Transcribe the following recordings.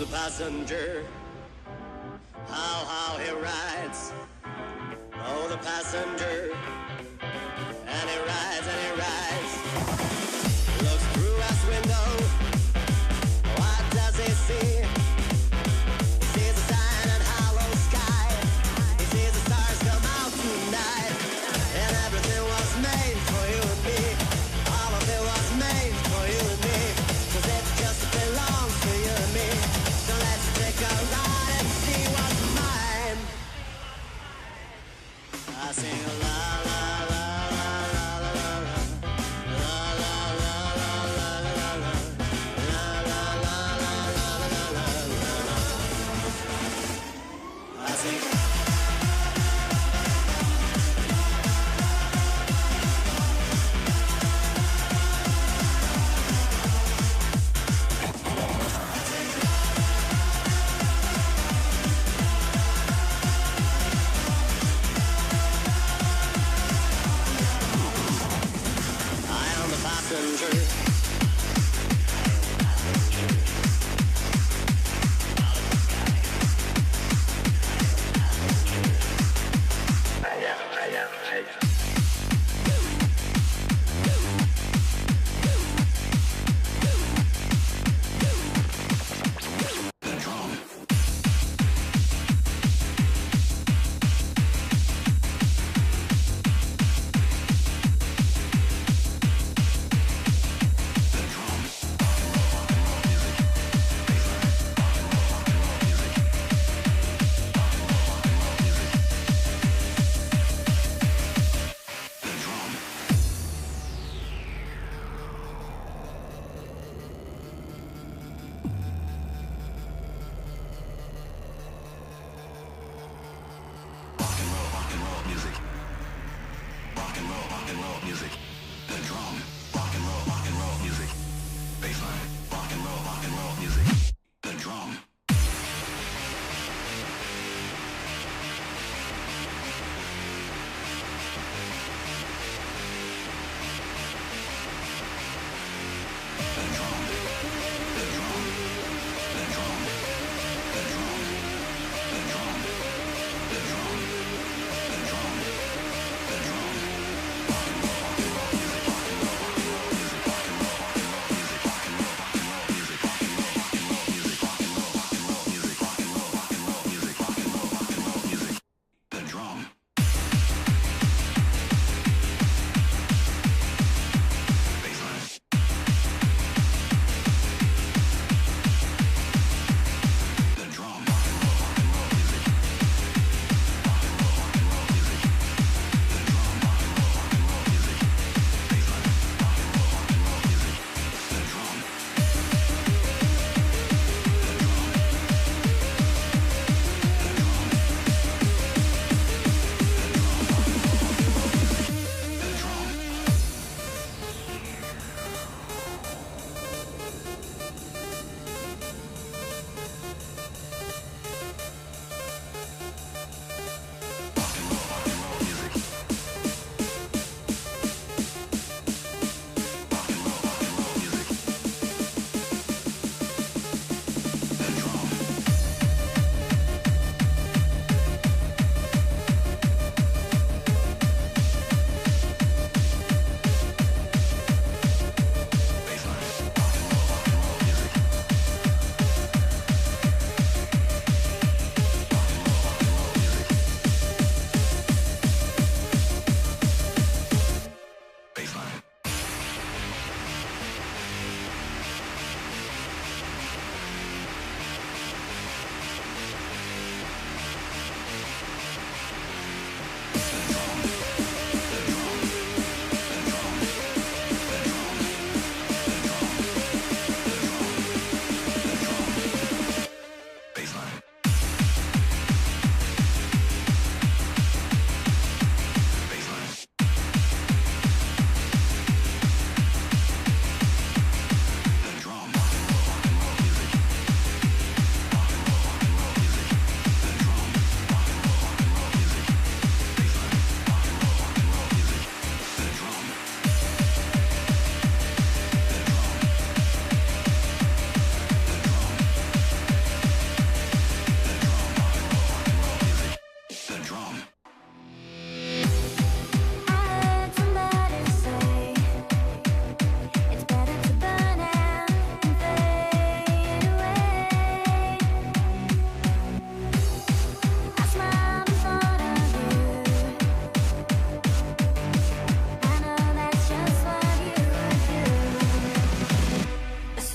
the passenger, how he rides. Oh, the passenger, and he rides and he rides. Looks through his window, what does he see? He sees a sign and hollow sky. He sees the stars come out tonight. And everything was made for you and me. All of it was made for you and me. 'Cause it just belongs to you and me. So let's take a ride and see what's mine. I sing a la la la la la la la la la la la la la la la la la la la. I sing.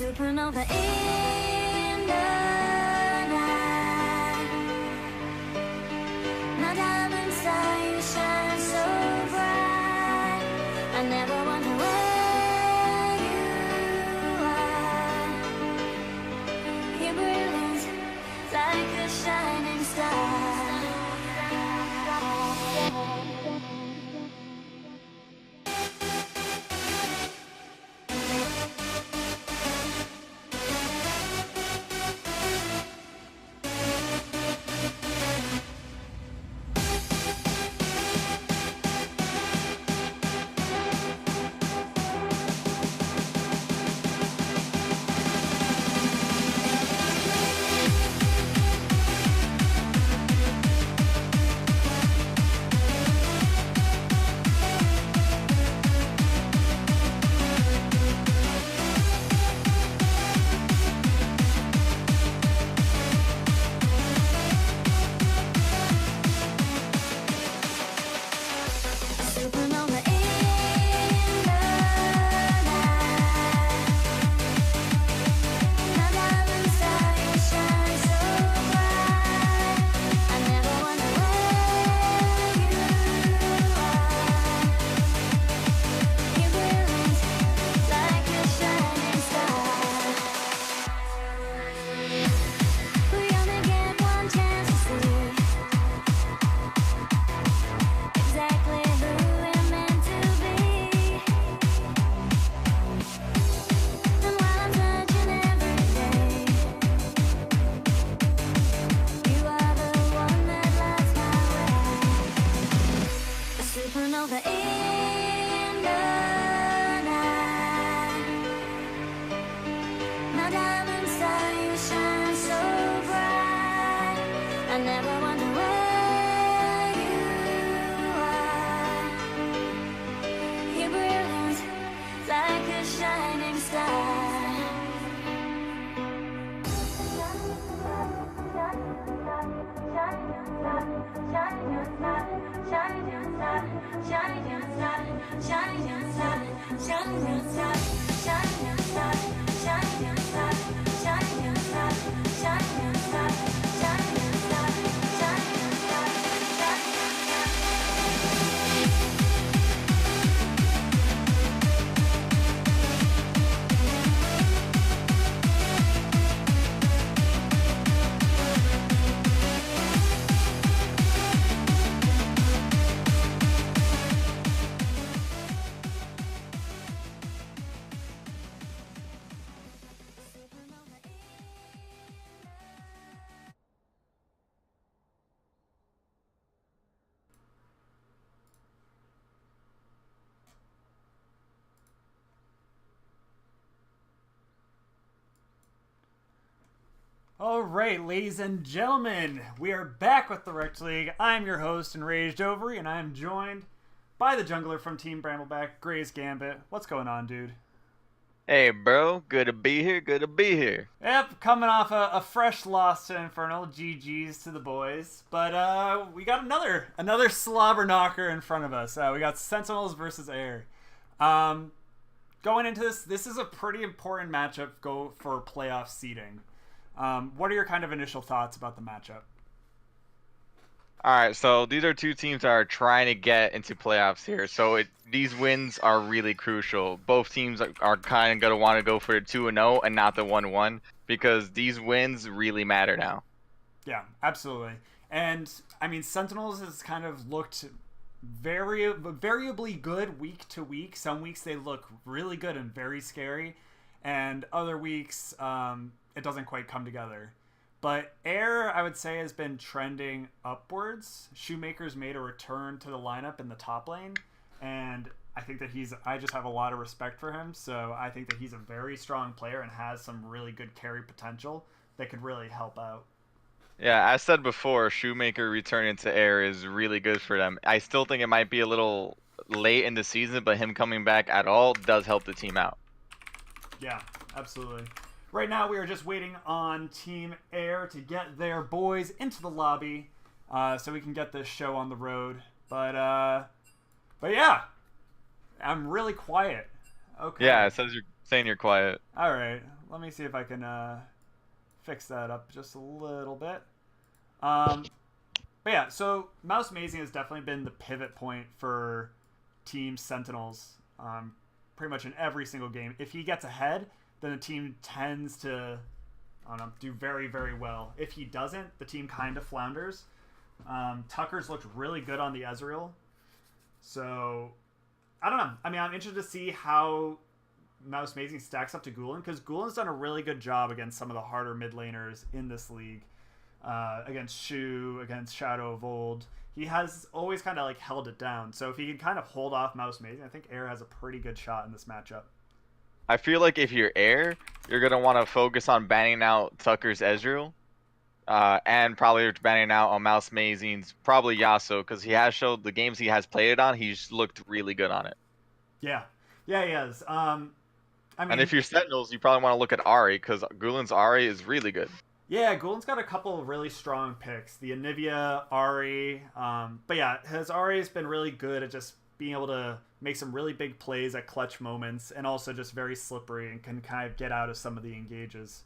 Supernova in the night. My diamond star, you shine so bright. I never wonder where you are. You're brilliant like a shining star. Supernova in the night. My diamond star, you shine so bright. I never wonder where you are. You're brilliant like a shining star. All right, ladies and gentlemen, we are back with the Rect League. I'm your host, Enraged Overy, and I am joined by the jungler from Team Brambleback, Gray's Gambit. What's going on, dude? Hey, bro. Good to be here. Good to be here. Yep, coming off a fresh loss to Infernal. GG's to the boys. But we got another slobber knocker in front of us. We got Sentinels versus Air. Going into this is a pretty important matchup for playoff seeding. What are your kind of initial thoughts about the matchup? All right, so these are two teams that are trying to get into playoffs here. So these wins are really crucial. Both teams are kind of going to want to go for the 2-0 and not the 1-1 because these wins really matter now. Yeah, absolutely. And, I mean, Sentinels has kind of looked variably good week to week. Some weeks they look really good and very scary. And other weeks, it doesn't quite come together. But Air, I would say, has been trending upwards. Shoemaker's made a return to the lineup in the top lane, and I think that I just have a lot of respect for him, so I think that he's a very strong player and has some really good carry potential that could really help out. Yeah, as said before, Shoemaker returning to Air is really good for them. I still think it might be a little late in the season, but him coming back at all does help the team out. Yeah, absolutely. Right now, we are just waiting on Team Air to get their boys into the lobby, so we can get this show on the road. But yeah, I'm really quiet. Okay. Yeah, it says saying you're quiet. All right, let me see if I can fix that up just a little bit. But yeah, so Mouse Amazing has definitely been the pivot point for Team Sentinels. Pretty much in every single game. If he gets ahead, then the team tends to, I don't know, do very, very well. If he doesn't, the team kind of flounders. Tucker's looked really good on the Ezreal. So, I don't know. I mean, I'm interested to see how Mouse Amazing stacks up to Gulen, because Gulen's done a really good job against some of the harder mid laners in this league. Against Shu, against Shadow of Old. He has always kind of like held it down. So if he can kind of hold off Mouse Amazing, I think Air has a pretty good shot in this matchup. I feel like if you're Air, you're gonna want to focus on banning out Tucker's Ezreal, and probably banning out on Mouse Amazing's probably Yasuo, because he has showed the games he has played it on, he's looked really good on it. Yeah, he has. I mean, and if you're Sentinels, you probably want to look at Ahri, because Gulen's Ahri is really good. Yeah, Gulen's got a couple of really strong picks. The Anivia, Ahri. But yeah, his Ahri has been really good at just being able to make some really big plays at clutch moments, and also just very slippery and can kind of get out of some of the engages.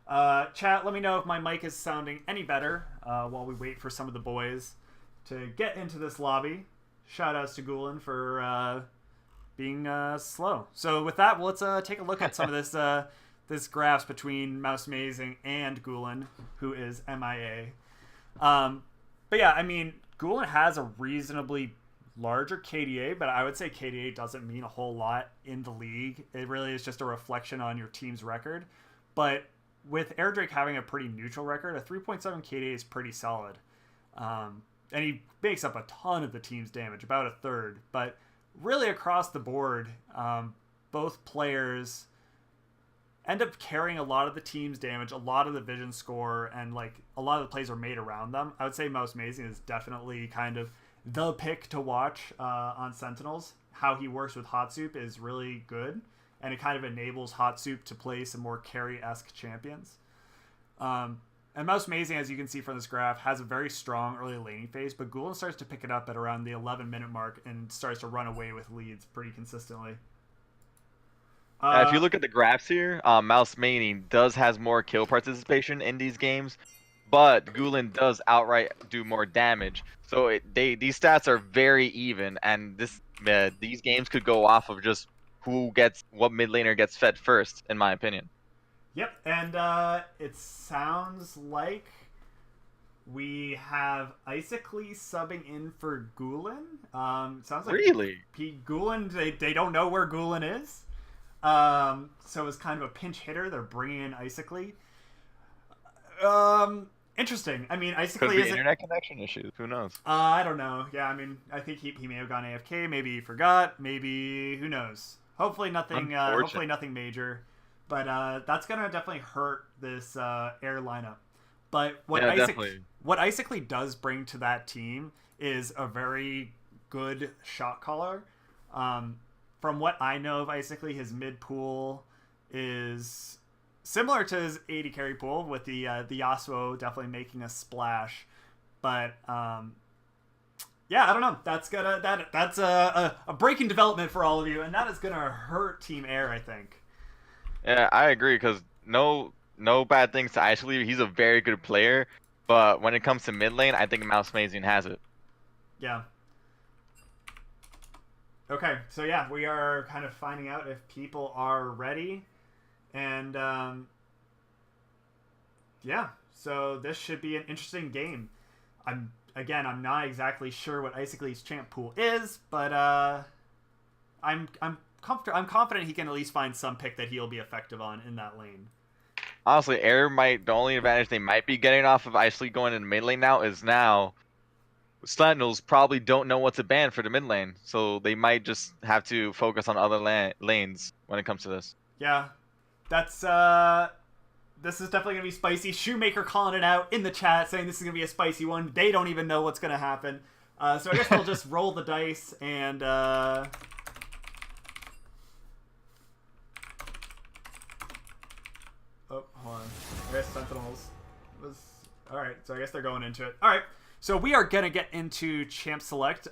Chat, let me know if my mic is sounding any better while we wait for some of the boys to get into this lobby. Shout outs to Gulen for being slow. So with that, let's take a look at some of this this graphs between Mouse Amazing and Gulen, who is MIA. But yeah, I mean, Gulen has a reasonably larger KDA, but I would say KDA doesn't mean a whole lot in the league. It really is just a reflection on your team's record. But with Air Drake having a pretty neutral record, a 3.7 KDA is pretty solid. And he makes up a ton of the team's damage, about a third. But really across the board, both players end up carrying a lot of the team's damage, a lot of the vision score, and like a lot of the plays are made around them. I would say Mouse Amazing is definitely kind of the pick to watch on Sentinels. How he works with Hot Soup is really good, and it kind of enables Hot Soup to play some more carry-esque champions. And Mouse Amazing, as you can see from this graph, has a very strong early laning phase, but Gulen starts to pick it up at around the 11-minute mark and starts to run away with leads pretty consistently. If you look at the graphs here, Mouse Amazing has more kill participation in these games, but Gulen does outright do more damage. So these stats are very even, and these games could go off of just what mid laner gets fed first, in my opinion. Yep, and it sounds like we have Isaac-Lee subbing in for Gulen. It sounds like really Gulen. They don't know where Gulen is. So it's kind of a pinch hitter. They're bringing in Isaac-Lee. Interesting. I mean, Isaac-Lee could be internet connection issues. Who knows? I don't know. Yeah, I mean, I think he may have gone AFK. Maybe he forgot. Maybe who knows? Hopefully nothing. Hopefully nothing major. But that's gonna definitely hurt this Air lineup. But what Isaac-Lee does bring to that team is a very good shot caller. From what I know of Isaac-Lee, his mid pool is similar to his AD carry pool, with the Yasuo definitely making a splash. But yeah, I don't know. That's a breaking development for all of you, and that is gonna hurt Team Air, I think. Yeah, I agree, because no bad things to Isaac-Lee. He's a very good player, but when it comes to mid lane, I think Mouse Amazing has it. Yeah. Okay, so yeah, we are kind of finding out if people are ready. And yeah, so this should be an interesting game. I'm not exactly sure what Isaac-Lee's champ pool is, but I'm confident he can at least find some pick that he'll be effective on in that lane. Honestly, the only advantage they might be getting off of Isaac-Lee going into mid lane now Sentinels probably don't know what to ban for the mid lane, so they might just have to focus on other lanes when it comes to this. Yeah, that's this is definitely gonna be spicy. Shoemaker calling it out in the chat, saying this is gonna be a spicy one. They don't even know what's gonna happen, so I guess we'll just roll the dice and. Oh, hold on. I guess Sentinels was all right, so I guess they're going into it. All right. So we are going to get into Champ Select.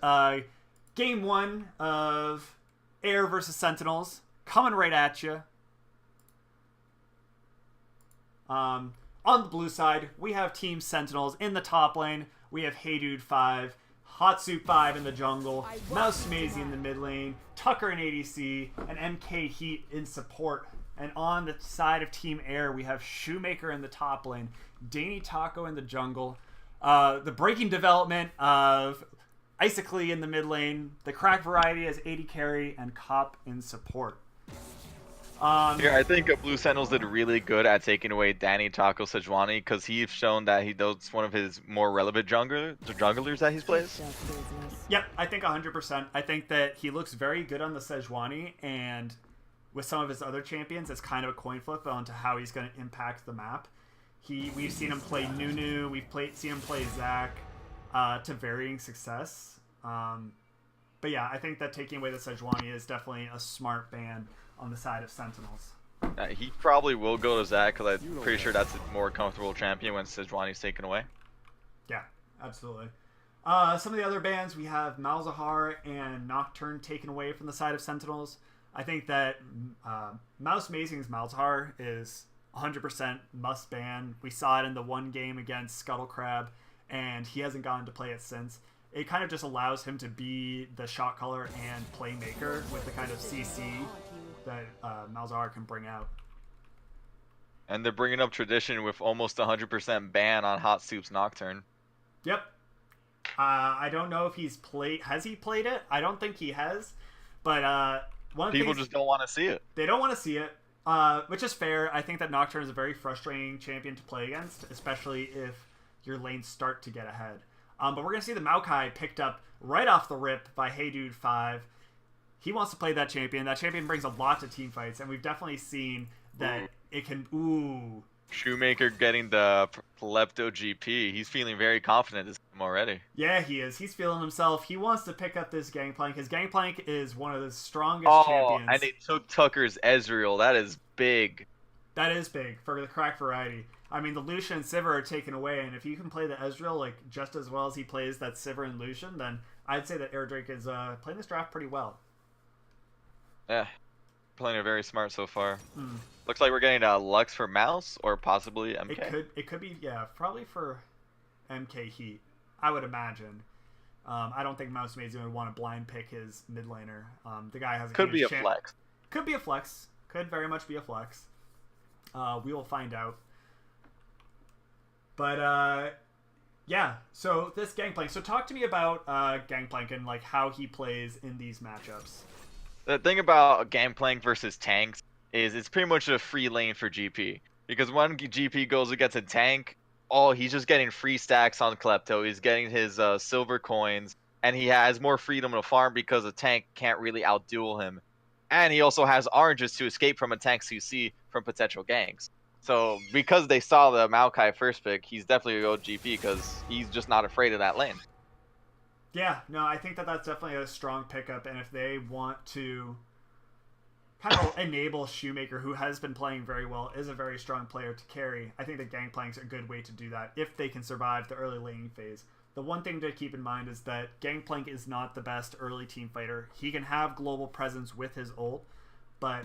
Game 1 of Air versus Sentinels. Coming right at you. On the blue side, we have Team Sentinels in the top lane. We have Hey Dude 5, Hot Soup 5 in the jungle, Mouse Maisie in the mid lane, Tucker in ADC, and MK Heat in support. And on the side of Team Air, we have Shoemaker in the top lane, Danny Taco in the jungle, the breaking development of Icically in the mid lane, the crack variety as AD carry, and Cop in support. Here, I think Blue Sentinels did really good at taking away Danny Taco Sejuani because he's shown that that's one of his more relevant junglers that he's plays. Yep, I think 100%. I think that he looks very good on the Sejuani, and with some of his other champions, it's kind of a coin flip onto how he's going to impact the map. We've seen him play Nunu, we've seen him play Zac to varying success. But yeah, I think that taking away the Sejuani is definitely a smart ban on the side of Sentinels. He probably will go to Zac because I'm pretty sure that's a more comfortable champion when Sejuani's taken away. Yeah, absolutely. Some of the other bans, we have Malzahar and Nocturne taken away from the side of Sentinels. I think that Mouse Mazing's Malzahar is 100% must ban. We saw it in the one game against Scuttlecrab, and he hasn't gotten to play it since. It kind of just allows him to be the shot caller and playmaker with the kind of CC that Malzahar can bring out. And they're bringing up tradition with almost 100% ban on Hot Soup's Nocturne. Yep. I don't know if has he played it? I don't think he has. But people just don't want to see it. They don't want to see it, which is fair. I think that Nocturne is a very frustrating champion to play against, especially if your lanes start to get ahead. But we're going to see the Maokai picked up right off the rip by Hey Dude 5. He wants to play that champion. That champion brings a lot to team fights, and we've definitely seen that it can... Ooh. Shoemaker getting the Klepto GP. He's feeling very confident this time already. Yeah, he is. He's feeling himself. He wants to pick up this Gangplank. His Gangplank is one of the strongest champions. And they took Tucker's Ezreal. That is big. That is big for the crack variety. I mean, the Lucian and Sivir are taken away, and if you can play the Ezreal like just as well as he plays that Sivir and Lucian, then I'd say that Airdrake is playing this draft pretty well. Yeah, playing it very smart so far. Looks like we're getting a Lux for Mouse or possibly MK. It could be, yeah, probably for MK Heat, I would imagine. I don't think Mouse Maze would want to blind pick his mid laner. The guy has Could be a flex. Could be a flex. Could very much be a flex. We will find out. But yeah, so this Gangplank. So talk to me about Gangplank and like how he plays in these matchups. The thing about Gangplank versus tanks is it's pretty much a free lane for GP. Because when GP goes against a tank, he's just getting free stacks on Klepto. He's getting his silver coins, and he has more freedom to farm because a tank can't really outduel him. And he also has oranges to escape from a tank's CC from potential ganks. So because they saw the Maokai first pick, he's definitely going to go GP because he's just not afraid of that lane. Yeah, no, I think that that's definitely a strong pickup, and if they want to kind of enable Shoemaker, who has been playing very well, is a very strong player to carry, I think that Gangplank's a good way to do that if they can survive the early laning phase. The one thing to keep in mind is that Gangplank is not the best early team fighter. He can have global presence with his ult, but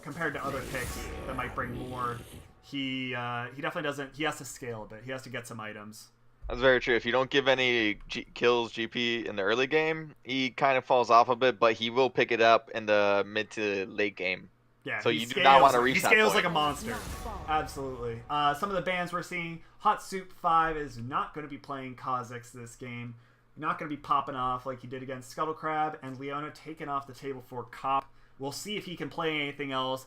compared to other picks that might bring more, he definitely doesn't. He has to scale a bit. He has to get some items. That's very true. If you don't give any kills GP in the early game, he kind of falls off a bit, but he will pick it up in the mid to late game. Yeah, so you do not want to reach that point. He scales like a monster. Absolutely. Some of the bans we're seeing, Hot Soup 5 is not going to be playing Kha'Zix this game. Not going to be popping off like he did against Scuttlecrab, and Leona taken off the table for Cop. We'll see if he can play anything else.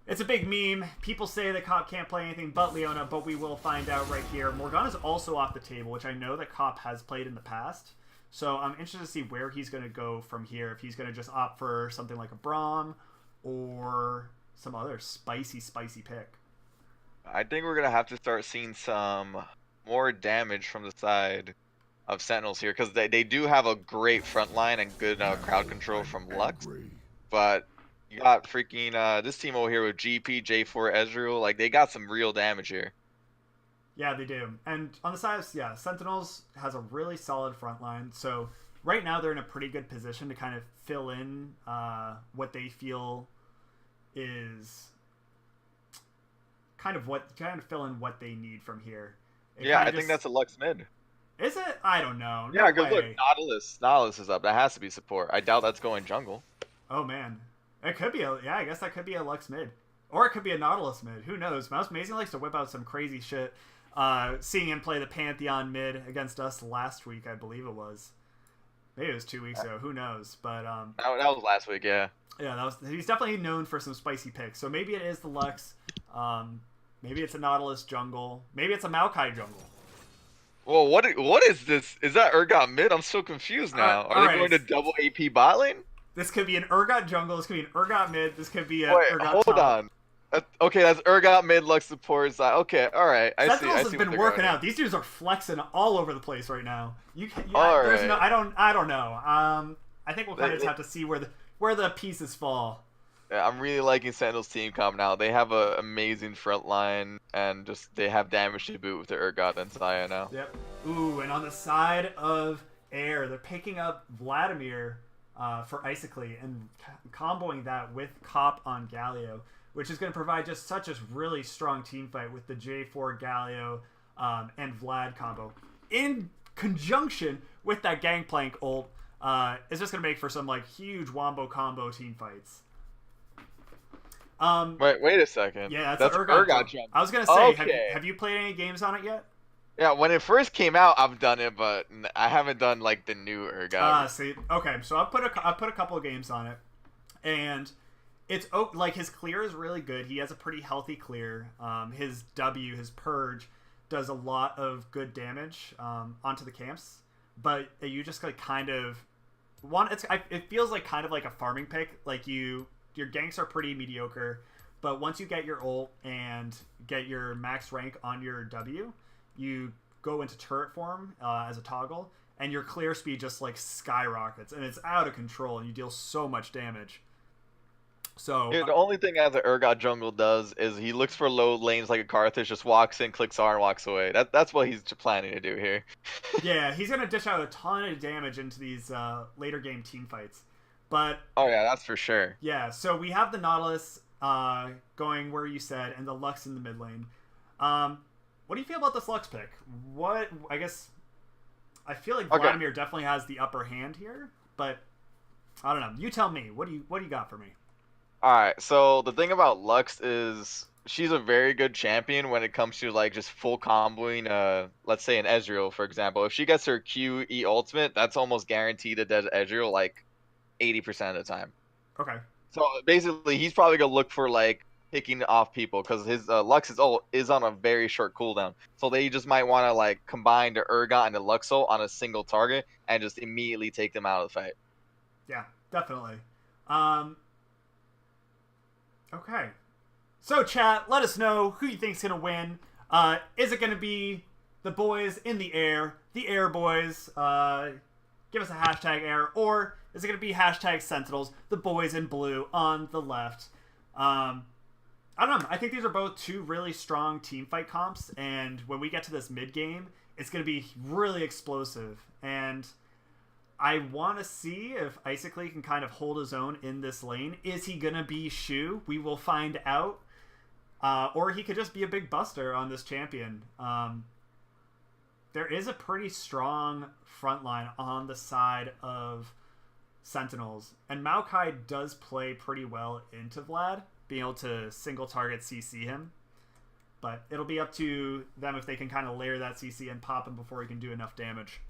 It's a big meme. People say that Cop can't play anything but Leona, but we will find out right here. Morgana's also off the table, which I know that Cop has played in the past. So I'm interested to see where he's going to go from here. If he's going to just opt for something like a Braum or some other spicy pick. I think we're going to have to start seeing some more damage from the side of Sentinels here, because they do have a great front line and good crowd control from Lux. But you got freaking this team over here with GP, J4, Ezreal. Like, they got some real damage here. Yeah, they do. And on the side, yeah, Sentinels has a really solid front line. So right now they're in a pretty good position to kind of fill in what they feel is kind of fill in what they need from here. Yeah, I think that's a Lux mid. Is it? I don't know. Yeah, No because look, way. Nautilus is up. That has to be support. I doubt that's going jungle. Oh man, it could be I guess that could be a Lux mid, or it could be a Nautilus mid. Who knows? Mouse Amazing likes to whip out some crazy shit. Seeing him play the Pantheon mid against us last week, I believe it was. Maybe it was 2 weeks ago. Who knows? But that was last week. Yeah. Yeah, he's definitely known for some spicy picks. So maybe it is the Lux. Maybe it's a Nautilus jungle. Maybe it's a Maokai jungle. Well, what is this? Is that Urgot mid? I'm so confused now. Are they going to double AP bot lane? This could be an Urgot jungle. This could be an Urgot mid. This could be a Urgot hold top. on. Okay, that's Urgot mid, Lux support side. Okay, all right. I Sentinels see has been working out. These dudes are flexing all over the place right now. Right. No, I don't know. I think we'll kind of just have to see where the pieces fall. Yeah, I'm really liking Sentinels team comp now. They have an amazing front line, and just they have damage to boot with their Urgot and Saya now. Yep. Ooh, and on the side of Air, they're picking up Vladimir for Isocly and comboing that with Cop on Galio, which is going to provide just such a really strong team fight with the J4 Galio and Vlad combo. In conjunction with that Gangplank ult, it's just going to make for some like huge Wombo combo team fights. Wait a second. Yeah, that's Urgot jump. I was going to say, okay. have you played any games on it yet? Yeah, when it first came out, I've done it, but I haven't done like the new Urgot. See, okay, so I put a couple of games on it, and it's like his clear is really good. He has a pretty healthy clear. His purge, does a lot of good damage onto the camps, but you just like kind of it feels like kind of like a farming pick. Like your ganks are pretty mediocre, but once you get your ult and get your max rank on your W, you go into turret form as a toggle, and your clear speed just like skyrockets, and it's out of control, and you deal so much damage. So the only thing as the Urgot jungle does is he looks for low lanes like a Carthage, just walks in, clicks R, and walks away. That's what he's planning to do here. Yeah, he's gonna dish out a ton of damage into these later game team fights. But oh yeah, that's for sure. Yeah, so we have the Nautilus going where you said, and the Lux in the mid lane. What do you feel about this Lux pick? I feel like Vladimir definitely has the upper hand here, but I don't know. You tell me. What do you got for me? All right. So the thing about Lux is she's a very good champion when it comes to like just full comboing. Let's say an Ezreal, for example. If she gets her QE ultimate, that's almost guaranteed to dead Ezreal like 80% of the time. Okay. So basically, he's probably gonna look for like picking off people because his Lux's ult is on a very short cooldown. So they just might want to like combine the Urgot and the Lux ult on a single target and just immediately take them out of the fight. Yeah, definitely. Okay. So chat, let us know who you think's gonna win. Is it gonna be the boys in the Air boys? Give us a hashtag Air, or is it gonna be hashtag Sentinels, the boys in blue on the left? I don't know. I think these are both two really strong team fight comps, and when we get to this mid game, it's going to be really explosive. And I want to see if Isocly can kind of hold his own in this lane. Is he going to be Shu? We will find out. Or he could just be a big buster on this champion. There is a pretty strong front line on the side of Sentinels, and Maokai does play pretty well into Vlad, being able to single target CC him. But it'll be up to them if they can kind of layer that CC and pop him before he can do enough damage.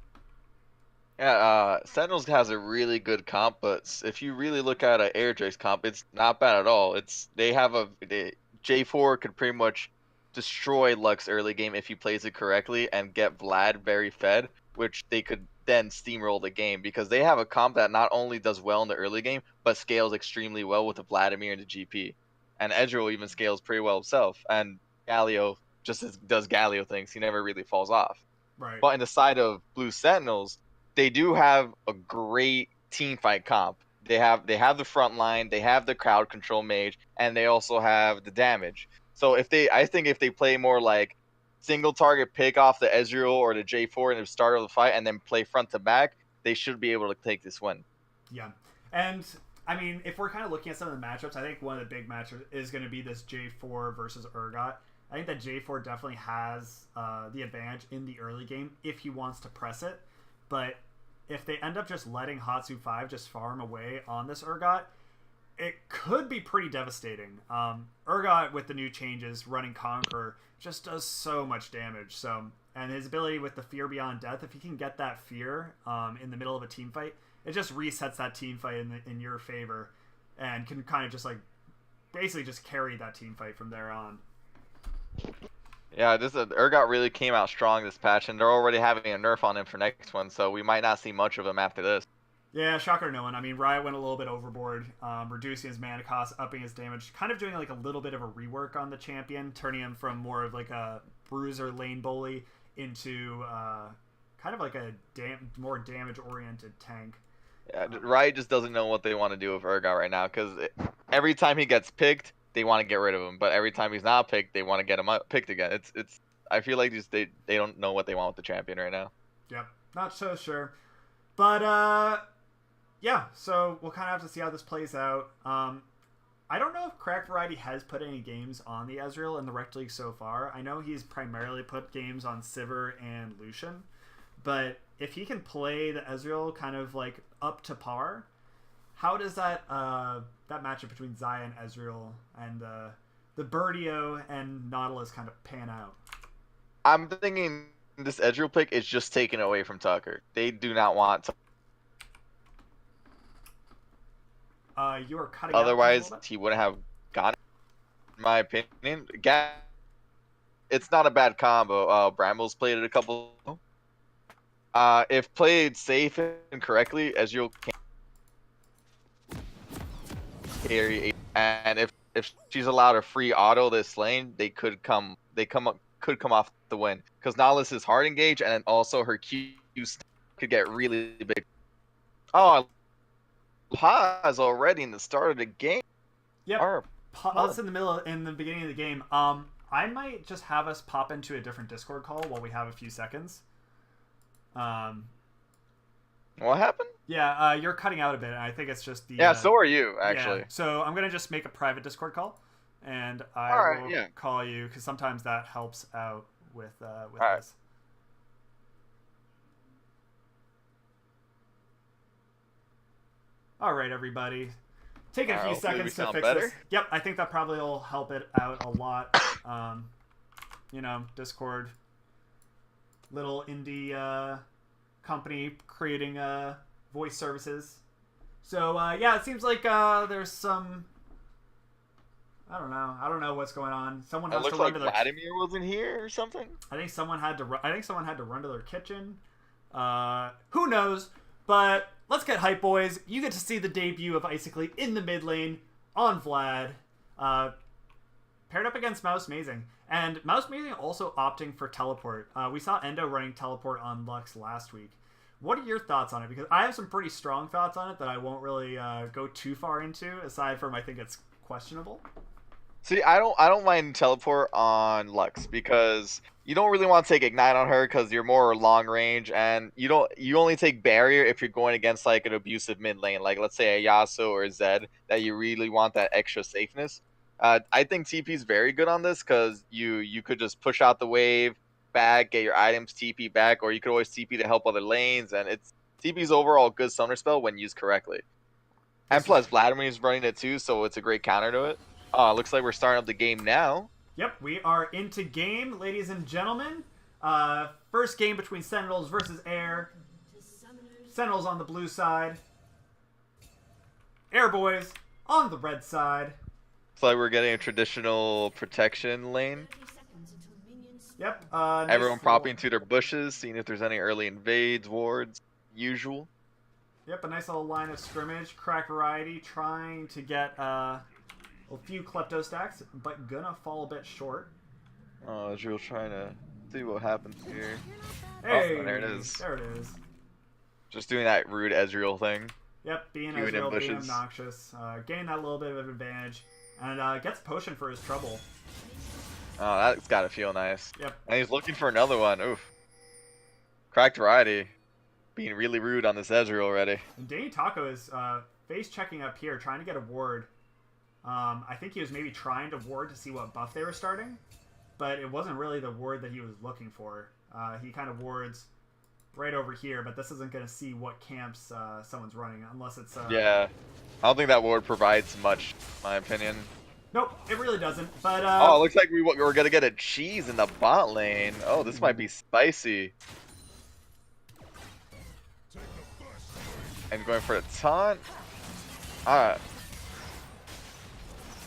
Yeah, Sentinels has a really good comp, but if you really look at an Air Drake's comp, it's not bad at all. J4 could pretty much destroy Lux early game if he plays it correctly and get Vlad very fed, which they could then steamroll the game because they have a comp that not only does well in the early game, but scales extremely well with the Vladimir and the GP. And Ezreal even scales pretty well himself. And Galio does Galio things. He never really falls off. Right. But in the side of Blue Sentinels, they do have a great team fight comp. They have the front line, they have the crowd control mage, and they also have the damage. So I think if they play more like single target pick off the Ezreal or the J4 in the start of the fight and then play front to back, they should be able to take this win. Yeah. And I mean, if we're kind of looking at some of the matchups, I think one of the big matchups is going to be this J4 versus Urgot. I think that J4 definitely has the advantage in the early game if he wants to press it. But if they end up just letting Hatsu 5 just farm away on this Urgot, it could be pretty devastating. Urgot, with the new changes, running Conqueror, just does so much damage. And his ability with the Fear Beyond Death, if he can get that Fear in the middle of a team fight, it just resets that team fight in your favor and can kind of just like basically just carry that team fight from there on. Yeah, this Urgot really came out strong this patch, and they're already having a nerf on him for next one, so we might not see much of him after this. Yeah, shocker no one. I mean, Riot went a little bit overboard, reducing his mana cost, upping his damage, kind of doing like a little bit of a rework on the champion, turning him from more of like a bruiser lane bully into kind of like a more damage-oriented tank. Yeah, Riot just doesn't know what they want to do with Urgot right now, because every time he gets picked, they want to get rid of him, but every time he's not picked, they want to get him picked again. It's. I feel like they don't know what they want with the champion right now. Yep, not so sure, but yeah. So we'll kind of have to see how this plays out. I don't know if Crack Variety has put any games on the Ezreal in the Rect League so far. I know he's primarily put games on Sivir and Lucian, but if he can play the Ezreal kind of like up to par, how does that that matchup between Xayah and Ezreal and the Birdio and Nautilus kind of pan out? I'm thinking this Ezreal pick is just taken away from Tucker. They do not want to. You are cutting Otherwise, out he wouldn't have gotten it, in my opinion. It's not a bad combo. Brambles played it a couple. If played safe and correctly, Ezreal can carry, and if she's allowed a free auto this lane, they could come off the win, because Nautilus is hard engage, and then also her Q could get really big. Oh, pause already in the start of the game. Yep. Pause in the beginning of the game. I might just have us pop into a different Discord call while we have a few seconds. What happened? Yeah, you're cutting out a bit, and I think it's just the. Yeah, so are you actually. Yeah. So I'm gonna just make a private Discord call, and I will call you, because sometimes that helps out with this. All right, everybody. Take a few seconds to fix this. Yep, I think that probably will help it out a lot. Discord, little indie company creating voice services. So yeah, it seems like there's some. I don't know what's going on. Someone has to run to their. Vladimir wasn't here or something. I think someone had to run to their kitchen. Who knows? But let's get hype, boys. You get to see the debut of Icicle in the mid lane on Vlad. Paired up against Mouse Mazing. And Mouse Mazing also opting for teleport. We saw Endo running teleport on Lux last week. What are your thoughts on it? Because I have some pretty strong thoughts on it that I won't really go too far into, aside from I think it's questionable. See, I don't mind teleport on Lux, because you don't really want to take Ignite on her because you're more long range, and you only take Barrier if you're going against like an abusive mid lane, like let's say a Yasuo or a Zed, that you really want that extra safeness. I think TP is very good on this, because you could just push out the wave, back, get your items, TP back, or you could always TP to help other lanes, and TP's overall a good summoner spell when used correctly. And plus, Vladimir's running it too, so it's a great counter to it. Looks like we're starting up the game now. Yep, we are into game, ladies and gentlemen. First game between Sentinels versus Air. Sentinels on the blue side. Air Boys on the red side. Looks like we're getting a traditional protection lane. Yep. Everyone popping to their bushes, seeing if there's any early invades, wards, usual. Yep, a nice little line of scrimmage. Crack Variety trying to get a few Klepto stacks, but gonna fall a bit short. Oh, Ezreal trying to see what happens here. Hey, there it is. There it is. Just doing that rude Ezreal thing. Yep, being Ezreal, being obnoxious. Gain that little bit of advantage. And gets potion for his trouble. Oh, that's gotta feel nice. Yep. And he's looking for another one. Oof. Cracked Variety being really rude on this Ezreal already. And Danny Taco is face checking up here, trying to get a ward. I think he was maybe trying to ward to see what buff they were starting. but it wasn't really the ward that he was looking for. He kind of wards right over here, but this isn't going to see what camps someone's running unless it's... Yeah. I don't think that ward provides much, in my opinion. Nope, it really doesn't, but... Oh, it looks like we're going to get a cheese in the bot lane. Oh, this might be spicy. And going for a taunt. Alright.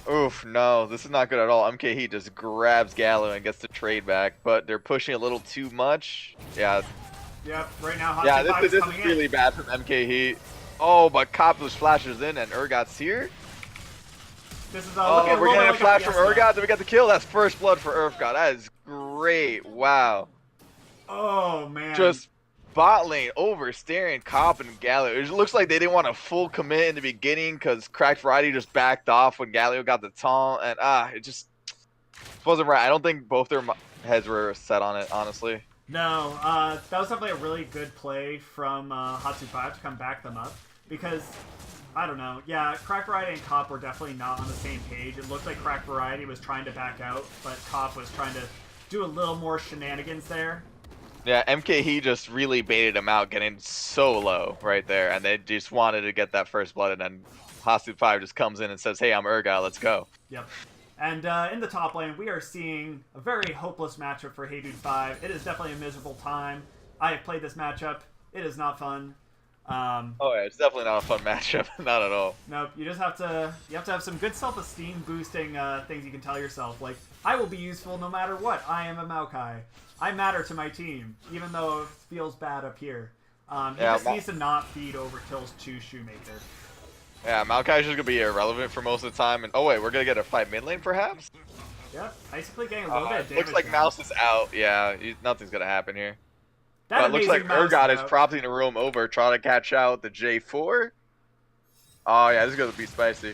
Oof, no, this is not good at all. MK Heat just grabs Gallo and gets the trade back, but they're pushing a little too much. Yeah. Yep, right now Yeah, this is really bad from MK Heat. Oh, but Coplos flashes in and Urgot's here. This is, oh, we're getting a flash from Urgot. Then we got the kill. That's first blood for Urgot. That is great. Wow. Oh, man. Just bot lane overstaring Cop and Galio. It looks like they didn't want a full commit in the beginning because Cracked Variety just backed off when Galio got the taunt. And it just wasn't right. I don't think both their heads were set on it, honestly. No, that was definitely a really good play from Hatsu5 to come back them up. Because, I don't know, yeah, Cracked Variety and Cop were definitely not on the same page. It looked like Cracked Variety was trying to back out, but Cop was trying to do a little more shenanigans there. Yeah, MK he just really baited him out, getting so low right there, and they just wanted to get that first blood, and then Hasu5 just comes in and says, "Hey, I'm Urgot, let's go." Yep. And in the top lane, we are seeing a very hopeless matchup for Hey Dude 5. It is definitely a miserable time. I have played this matchup. It is not fun. Oh yeah, it's definitely not a fun matchup, not at all. Nope. You just have to have some good self-esteem boosting things you can tell yourself, like I will be useful no matter what. I am a Maokai. I matter to my team, even though it feels bad up here. He just needs to not feed Overkill's 2 Shoemaker. Yeah, Maokai's just gonna be irrelevant for most of the time. And oh wait, we're gonna get a fight mid lane perhaps. Yep, basically getting a little bit of damage. Looks like now. Mouse is out. Yeah, nothing's gonna happen here. That but it looks like Urgot is out. prompting the room over, trying to catch out the J4. Oh yeah, this is gonna be spicy.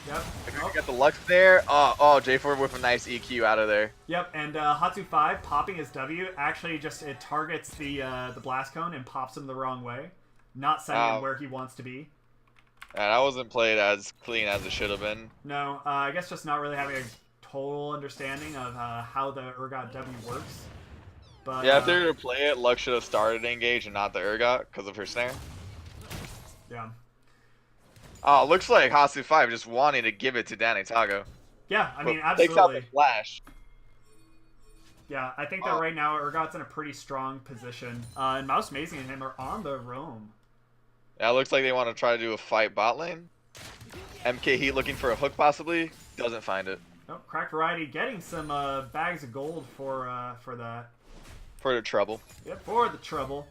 Yep. If we get the Lux there. Oh, J4 with a nice EQ out of there. Yep, and Hatsu5 popping his W actually just it targets the blast cone and pops him the wrong way, not sending him where he wants to be. Yeah, that wasn't played as clean as it should have been. No, I guess just not really having a total understanding of how the Urgot W works. But, yeah, if they were to play it, Lux should have started engage and not the Urgot because of her snare. Yeah. Oh, looks like Hasu5 just wanting to give it to Danny Tago. Yeah, I mean, absolutely. Takes out the flash. Yeah, I think that right now Urgot's in a pretty strong position. And Mouse Mazing and him are on the roam. Yeah, it looks like they want to try to do a fight bot lane. MK Heat looking for a hook possibly. Doesn't find it. Nope, Cracked Variety getting some bags of gold for that. For the trouble. Yep, for the trouble.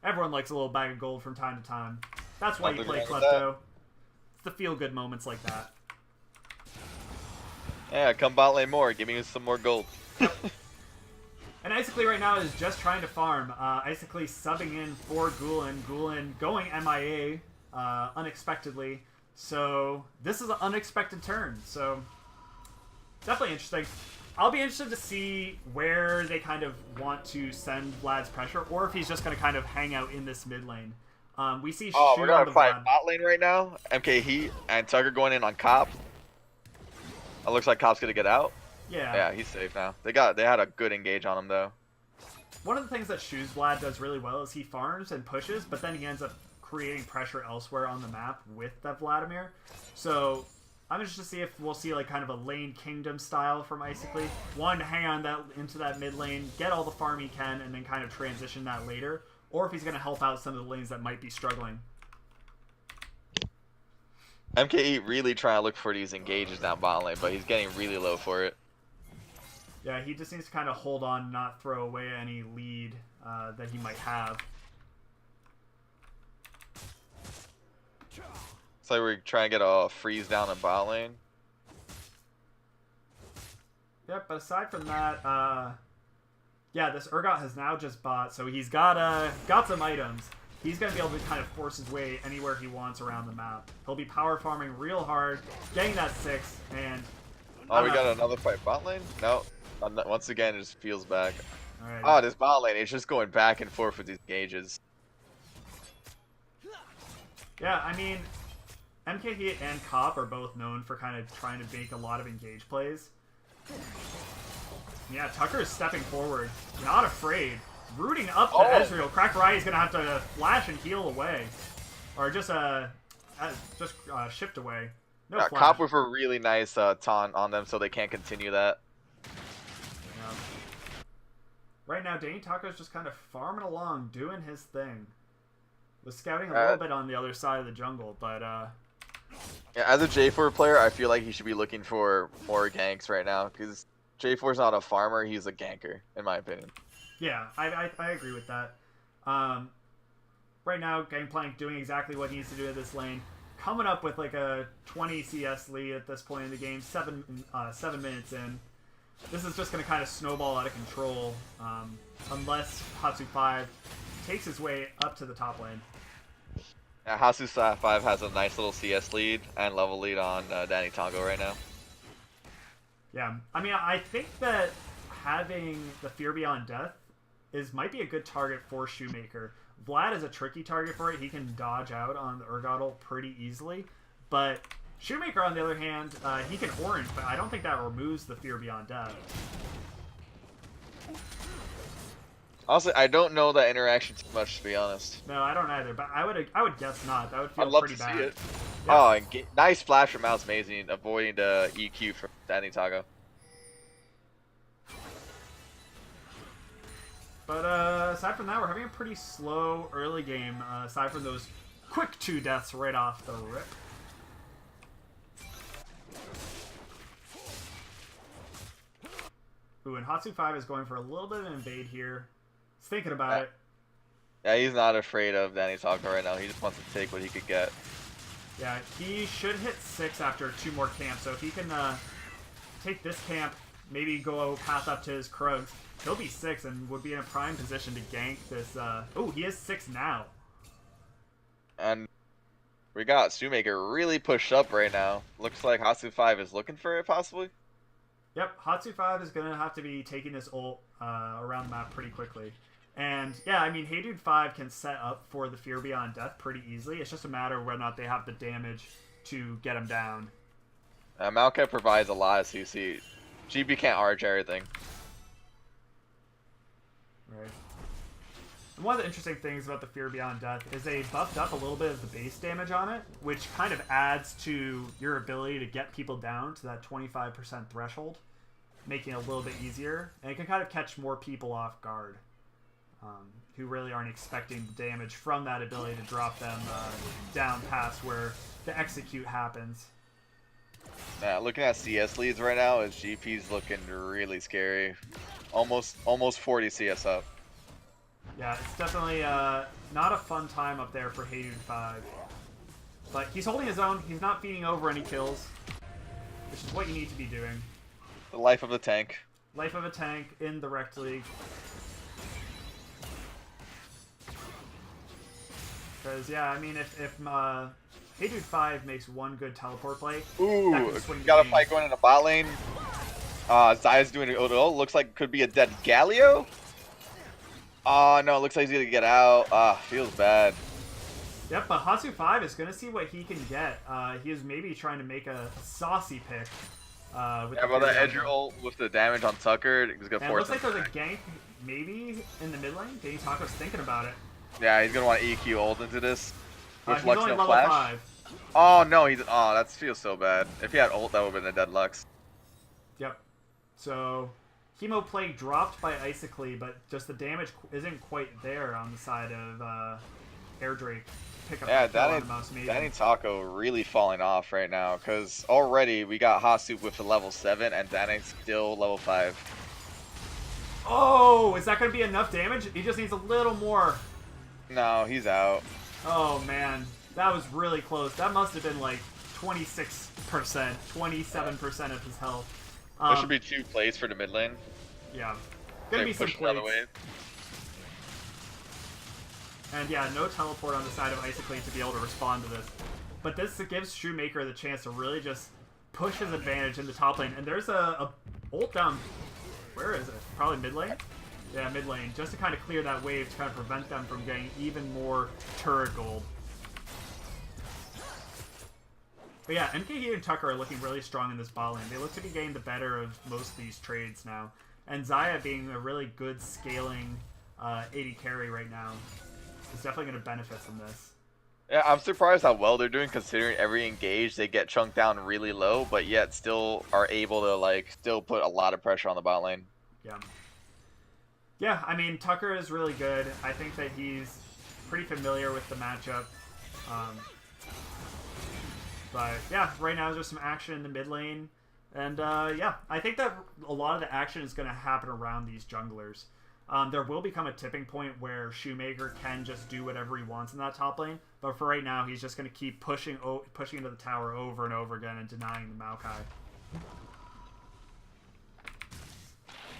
Everyone likes a little bag of gold from time to time. That's why you play Klepto. It's the feel-good moments like that. Yeah, come bot lane more. Give me some more gold. And Icicly right now is just trying to farm. Icicly subbing in for Gulen. Gulen going MIA unexpectedly. So this is an unexpected turn. So definitely interesting. I'll be interested to see where they kind of want to send Vlad's pressure, or if he's just going to kind of hang out in this mid lane. We see we're going to fight bot lane right now. MK Heat and Tugger going in on Cop. It looks like Cop's going to get out. Yeah. Yeah, he's safe now. They had a good engage on him, though. One of the things that Shoes Vlad does really well is he farms and pushes, but then he ends up creating pressure elsewhere on the map with that Vladimir. So I'm interested to see if we'll see like kind of a lane kingdom style from Icicly. One, hang on into that mid lane, get all the farm he can, and then kind of transition that later. Or if he's going to help out some of the lanes that might be struggling. MKE really trying to look for these engages down bot lane, but he's getting really low for it. Yeah, he just needs to kind of hold on, not throw away any lead that he might have. It's like we're trying to get a freeze down in bot lane. Yep, but aside from that, yeah, this Urgot has now just bought, so he's got some items. He's going to be able to kind of force his way anywhere he wants around the map. He'll be power farming real hard, getting that 6, and... Oh, we got another fight bot lane? No. Once again, it just feels back. Right. Oh, this bot lane, it's just going back and forth with these gauges. Yeah, I mean, MKH and Cop are both known for kind of trying to make a lot of engage plays. Yeah, Tucker is stepping forward, not afraid, rooting up to Ezreal. Crackrai is gonna have to flash and heal away, or just shift away. No flash. Cop with a really nice taunt on them, so they can't continue that. Yeah. Right now, Danny Taco's just kind of farming along, doing his thing. Was scouting a little bit on the other side of the jungle, but yeah, as a J4 player, I feel like he should be looking for more ganks right now, because J4's not a farmer, he's a ganker, in my opinion. Yeah, I agree with that. Right now, Gangplank doing exactly what he needs to do in this lane. Coming up with like a 20 CS lead at this point in the game, 7 minutes in. This is just going to kind of snowball out of control unless Hatsu5 takes his way up to the top lane. Yeah, Hatsu5 has a nice little CS lead and level lead on Danny Tongo right now. Yeah, I mean, I think that having the Fear Beyond Death might be a good target for Shoemaker. Vlad is a tricky target for it. He can dodge out on the Urgot pretty easily. But Shoemaker, on the other hand, he can orange, but I don't think that removes the Fear Beyond Death. Honestly, I don't know that interaction too much, to be honest. No, I don't either, but I would guess not. That would feel I'd love pretty to bad. see it. Yeah. Oh, and nice flash from Mouse Amazing, avoiding the EQ from Danny Tago. But aside from that, we're having a pretty slow early game, aside from those quick 2 deaths right off the rip. Ooh, and Hatsu5 is going for a little bit of an invade here. He's thinking about it. Yeah, he's not afraid of Danny Tago right now. He just wants to take what he could get. Yeah, he should hit 6 after 2 more camps. So if he can take this camp, maybe go path up to his Krugs, he'll be 6 and would be in a prime position to gank this. Oh, he is 6 now. And we got Shoemaker really pushed up right now. Looks like Hatsu5 is looking for it, possibly. Yep, Hatsu5 is going to have to be taking this ult around the map pretty quickly. And, yeah, I mean, HeyDude5 can set up for the Fear Beyond Death pretty easily. It's just a matter of whether or not they have the damage to get him down. Malcat provides a lot of CC. GB can't arch everything. Right. And one of the interesting things about the Fear Beyond Death is they buffed up a little bit of the base damage on it, which kind of adds to your ability to get people down to that 25% threshold, making it a little bit easier. And it can kind of catch more people off guard who really aren't expecting the damage from that ability to drop them down past where the execute happens. Yeah, looking at CS leads right now, his GP's looking really scary. Almost 40 CS up. Yeah, it's definitely not a fun time up there for HeyDude5. But he's holding his own. He's not feeding over any kills, which is what you need to be doing. The life of the tank. Life of a tank in the Rect League. Because, yeah, I mean, if HeyDude5 makes one good teleport play, Ooh, that can swing got the a game. fight going in the bot lane. Zaya's doing it. Looks like could be a dead Galio. Oh, no, it looks like he's going to get out. Feels bad. Yep, but Hatsu5 is going to see what he can get. He is maybe trying to make a saucy pick. With Yeah, but that edge ult with the damage on Tucker is going to and it force looks him. like there's a gank maybe in the mid lane. Danny Taco's thinking about it. Yeah, he's going to want to EQ ult into this. With He's Lux only no level flash. 5. Oh, no, that feels so bad. If he had ult, that would have been a dead Lux. Yep. So, Chemo Plague dropped by Icically, but just the damage isn't quite there on the side of Air Drake. Pick up Yeah, the kill on the Mouse Maiden. Danny Taco really falling off right now, because already we got Hasu with a level 7 and Danny's still level 5. Oh, is that going to be enough damage? He just needs a little more. No, he's out. Oh, man. That was really close. That must have been like 26%, 27% of his health. There should be 2 plays for the mid lane. Yeah. Gonna be some push another plates. wave. And yeah, no teleport on the side of Iciclate to be able to respond to this. But this gives Shoemaker the chance to really just push his advantage in the top lane. And there's a ult down. Where is it? Probably mid lane? Yeah, mid lane. Just to kind of clear that wave to kind of prevent them from getting even more turret gold. But yeah, NKE and Tucker are looking really strong in this bot lane. They look to be getting the better of most of these trades now. And Xayah being a really good scaling AD carry right now is definitely going to benefit from this. Yeah, I'm surprised how well they're doing considering every engage they get chunked down really low, but yet still are able to like still put a lot of pressure on the bot lane. Yeah. Yeah, I mean, Tucker is really good. I think that he's pretty familiar with the matchup. But yeah, right now there's some action in the mid lane. And yeah, I think that a lot of the action is going to happen around these junglers. There will become a tipping point where Shoemaker can just do whatever he wants in that top lane. But for right now, he's just going to keep pushing into the tower over and over again and denying the Maokai.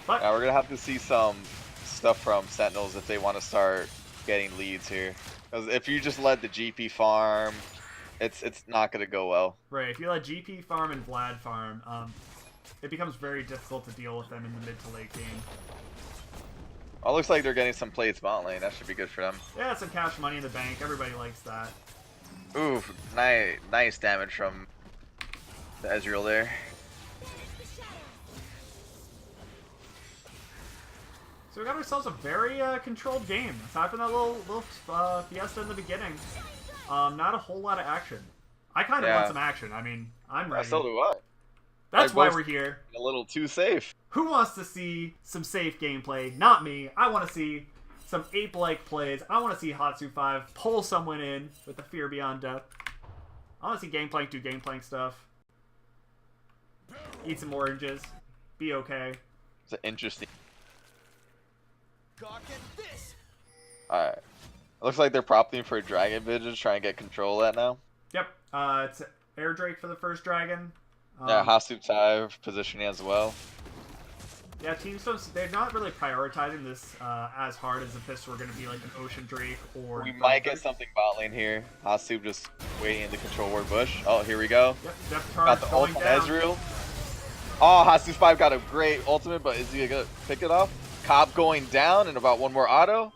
But Yeah, we're going to have to see some stuff from Sentinels if they want to start getting leads here. Because if you just let the GP farm, it's not going to go well. right, if you let GP farm and Vlad farm, it becomes very difficult to deal with them in the mid to late game. Oh, looks like they're getting some plates bot lane. That should be good for them. Yeah, some cash money in the bank. Everybody likes that. Ooh, nice damage from the Ezreal there. So we got ourselves a very controlled game. Aside from that little fiesta in the beginning, not a whole lot of action. I kind of want some action. I mean, I'm ready. So do I. That's why we're here. A little too safe. Who wants to see some safe gameplay? Not me. I want to see some ape-like plays. I want to see Hatsu5 pull someone in with the Fear Beyond Death. I want to see Gangplank do Gangplank stuff. Eat some oranges. Be okay. It's interesting. Get this. Alright. It looks like they're propping for a Dragon Vision, trying to get control of that now. Yep. It's Air Drake for the first dragon. Yeah, Hatsu5 positioning as well. Yeah, teams they're not really prioritizing this as hard as if this were going to be like an Ocean Drake or... We might get something bot lane here. Hasu just waiting in the control ward bush. Oh, here we go. Yep, Depth Got the ult on Ezreal. Oh, Hasu5 got a great ultimate, but is he going to pick it off? Cobb going down and about one more auto.